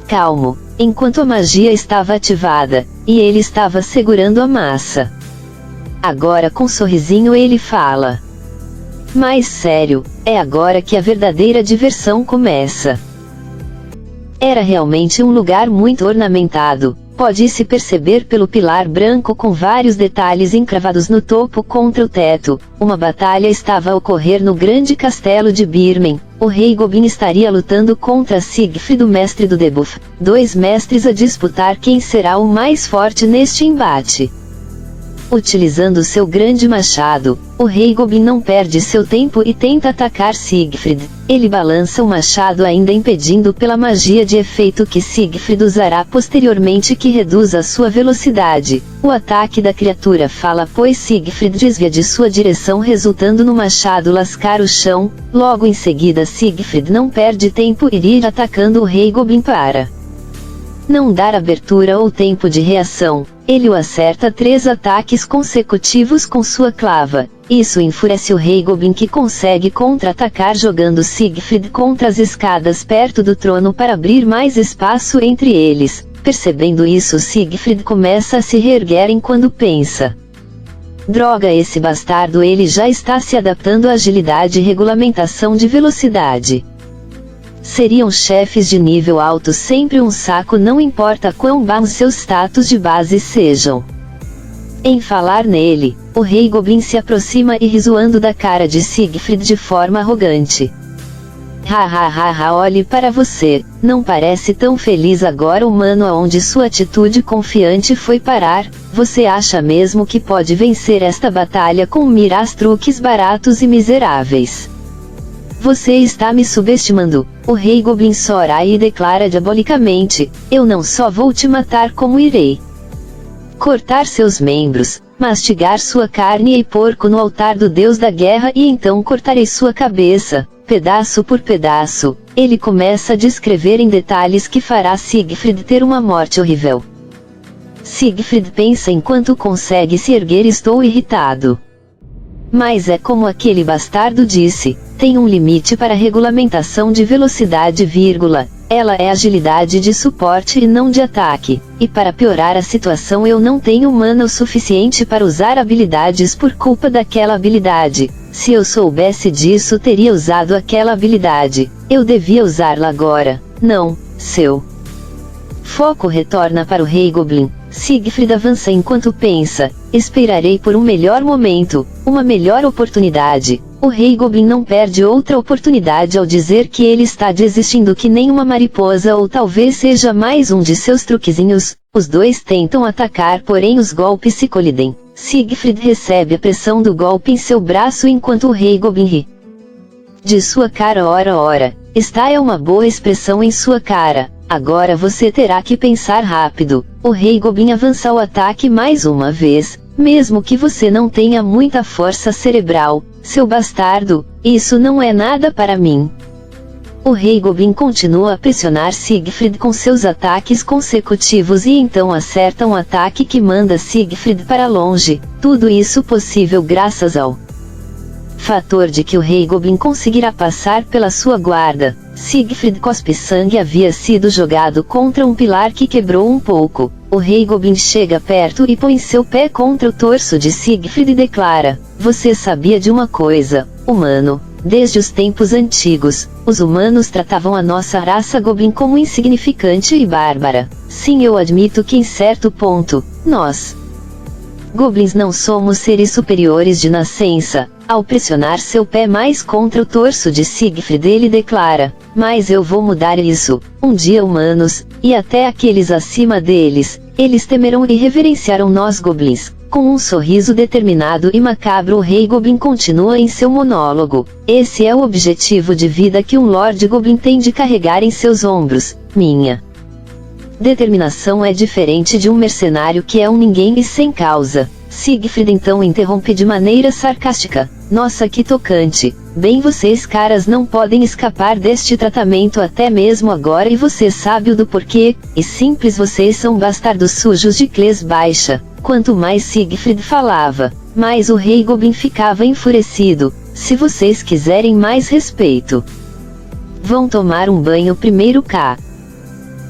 calmo, enquanto a magia estava ativada, e ele estava segurando a massa. Agora com um sorrisinho ele fala: mais sério, é agora que a verdadeira diversão começa. Era realmente um lugar muito ornamentado, pode-se perceber pelo pilar branco com vários detalhes encravados no topo contra o teto. Uma batalha estava a ocorrer no grande castelo de Birmen. O Rei Goblin estaria lutando contra Siegfried, o mestre do debuff, dois mestres a disputar quem será o mais forte neste embate. Utilizando seu grande machado, o Rei Goblin não perde seu tempo e tenta atacar Siegfried. Ele balança o machado ainda impedindo pela magia de efeito que Siegfried usará posteriormente, que reduz a sua velocidade. O ataque da criatura falha, pois Siegfried desvia de sua direção, resultando no machado lascar o chão. Logo em seguida Siegfried não perde tempo e ir atacando o Rei Goblin para não dar abertura ou tempo de reação. Ele o acerta 3 ataques consecutivos com sua clava. Isso enfurece o Rei Goblin, que consegue contra-atacar jogando Siegfried contra as escadas perto do trono para abrir mais espaço entre eles. Percebendo isso, Siegfried começa a se reerguer enquanto pensa: droga, esse bastardo, ele já está se adaptando à agilidade e regulamentação de velocidade. Seriam chefes de nível alto sempre um saco, não importa quão bons seus status de base sejam. Em falar nele, o Rei Goblin se aproxima e ri zoando da cara de Siegfried de forma arrogante. Olhe para você, não parece tão feliz agora, humano, aonde sua atitude confiante foi parar? Você acha mesmo que pode vencer esta batalha com miras truques baratos e miseráveis? Você está me subestimando. O Rei Goblin sora e declara diabolicamente: eu não só vou te matar, como irei cortar seus membros, mastigar sua carne e porco no altar do deus da guerra, e então cortarei sua cabeça, pedaço por pedaço. Ele começa a descrever em detalhes que fará Siegfried ter uma morte horrível. Siegfried pensa enquanto consegue se erguer: estou irritado. Mas é como aquele bastardo disse, tem um limite para a regulamentação de velocidade, ela é agilidade de suporte e não de ataque, e para piorar a situação eu não tenho mana o suficiente para usar habilidades por culpa daquela habilidade. Se eu soubesse disso, teria usado aquela habilidade. Eu devia usá-la agora. Não, seu foco retorna para o Rei Goblin. Siegfried avança enquanto pensa: esperarei por um melhor momento, uma melhor oportunidade. O Rei Goblin não perde outra oportunidade ao dizer que ele está desistindo que nem uma mariposa, ou talvez seja mais um de seus truquezinhos. Os dois tentam atacar, porém os golpes se colidem. Siegfried recebe a pressão do golpe em seu braço enquanto o Rei Goblin ri de sua cara. Ora, esta é uma boa expressão em sua cara. Agora você terá que pensar rápido. O Rei Goblin avança o ataque mais uma vez, mesmo que você não tenha muita força cerebral. Seu bastardo, isso não é nada para mim. O Rei Goblin continua a pressionar Siegfried com seus ataques consecutivos e então acerta um ataque que manda Siegfried para longe. Tudo isso possível graças ao fator de que o Rei Goblin conseguirá passar pela sua guarda. Siegfried cospe sangue, havia sido jogado contra um pilar que quebrou um pouco. O Rei Goblin chega perto e põe seu pé contra o torso de Siegfried e declara: você sabia de uma coisa, humano? Desde os tempos antigos, os humanos tratavam a nossa raça Goblin como insignificante e bárbara. Sim, eu admito que em certo ponto, nós Goblins não somos seres superiores de nascença, Ao pressionar seu pé mais contra o torso de Siegfried, ele declara: mas eu vou mudar isso. Um dia humanos, e até aqueles acima deles, eles temerão e reverenciaram nós goblins. Com um sorriso determinado e macabro, o Rei Goblin continua em seu monólogo. Esse é o objetivo de vida que um Lord Goblin tem de carregar em seus ombros. Minha determinação é diferente de um mercenário que é um ninguém e sem causa. Siegfried então interrompe de maneira sarcástica: nossa, que tocante. Bem, vocês caras não podem escapar deste tratamento até mesmo agora, e você sabe o do porquê. E simples, vocês são bastardos sujos de Clés Baixa. Quanto mais Siegfried falava, mais o Rei Goblin ficava enfurecido. Se vocês quiserem mais respeito, vão tomar um banho primeiro cá.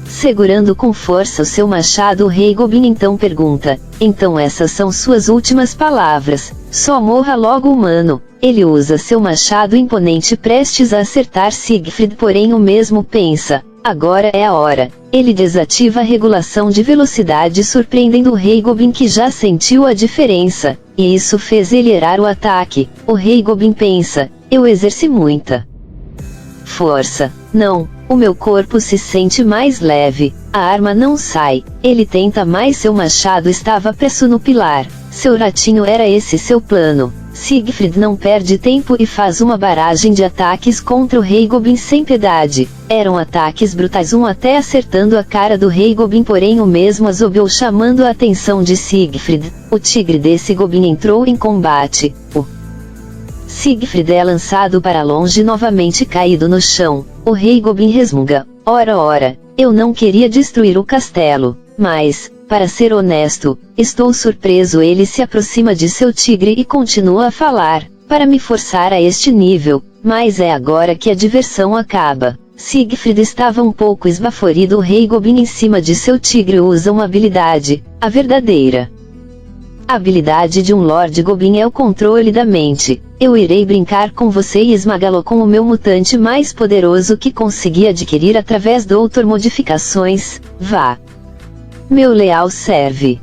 Segurando com força o seu machado, o Rei Goblin então pergunta: então essas são suas últimas palavras? Só morra logo, humano. Ele usa seu machado imponente prestes a acertar Siegfried, porém o mesmo pensa: agora é a hora. Ele desativa a regulação de velocidade, surpreendendo o Rei Goblin, que já sentiu a diferença, e isso fez ele errar o ataque. O Rei Goblin pensa: eu exerci muita força. Não, o meu corpo se sente mais leve. A arma não sai. Ele tenta, mas seu machado estava preso no pilar. Seu ratinho, era esse seu plano? Siegfried não perde tempo e faz uma barragem de ataques contra o Rei Goblin sem piedade. Eram ataques brutais, um até acertando a cara do Rei Goblin, porém o mesmo assobiou, chamando a atenção de Siegfried. O tigre desse Goblin entrou em combate. Siegfried é lançado para longe, novamente caído no chão. O Rei Goblin resmunga: ora, eu não queria destruir o castelo, mas, para ser honesto, estou surpreso. Ele se aproxima de seu tigre e continua a falar: para me forçar a este nível, mas é agora que a diversão acaba. Siegfried estava um pouco esbaforido. O Rei Goblin em cima de seu tigre usa uma habilidade, a verdadeira. A habilidade de um Lord Goblin é o controle da mente. Eu irei brincar com você e esmagá-lo com o meu mutante mais poderoso que consegui adquirir através do Doutor Modificações. Vá, meu leal serve.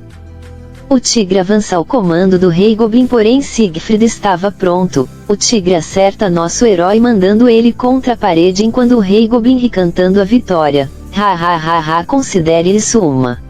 O tigre avança ao comando do Rei Goblin, porém Siegfried estava pronto. O tigre acerta nosso herói, mandando ele contra a parede, enquanto o Rei Goblin ri cantando a vitória. Considere isso uma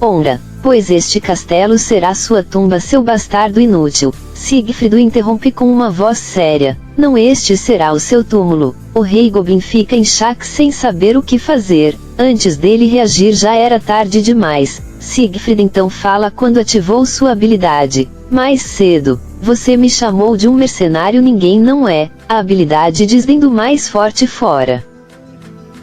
honra, pois este castelo será sua tumba, seu bastardo inútil. Siegfried o interrompe com uma voz séria: não, este será o seu túmulo. O Rei Goblin fica em choque sem saber o que fazer. Antes dele reagir, já era tarde demais. Siegfried então fala quando ativou sua habilidade: mais cedo, você me chamou de um mercenário, ninguém, não é? A habilidade desdém mais forte fora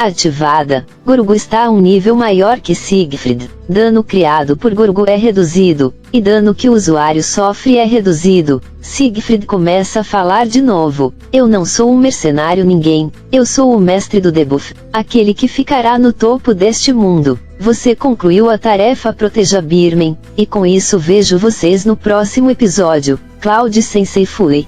ativada. Gorgo está a um nível maior que Siegfried. Dano criado por Gorgo é reduzido, e dano que o usuário sofre é reduzido. Siegfried começa a falar de novo: eu não sou um mercenário, ninguém. Eu sou o mestre do debuff, aquele que ficará no topo deste mundo. Você concluiu a tarefa, proteja Birmen, e com isso vejo vocês no próximo episódio. Cloud Sensei fui.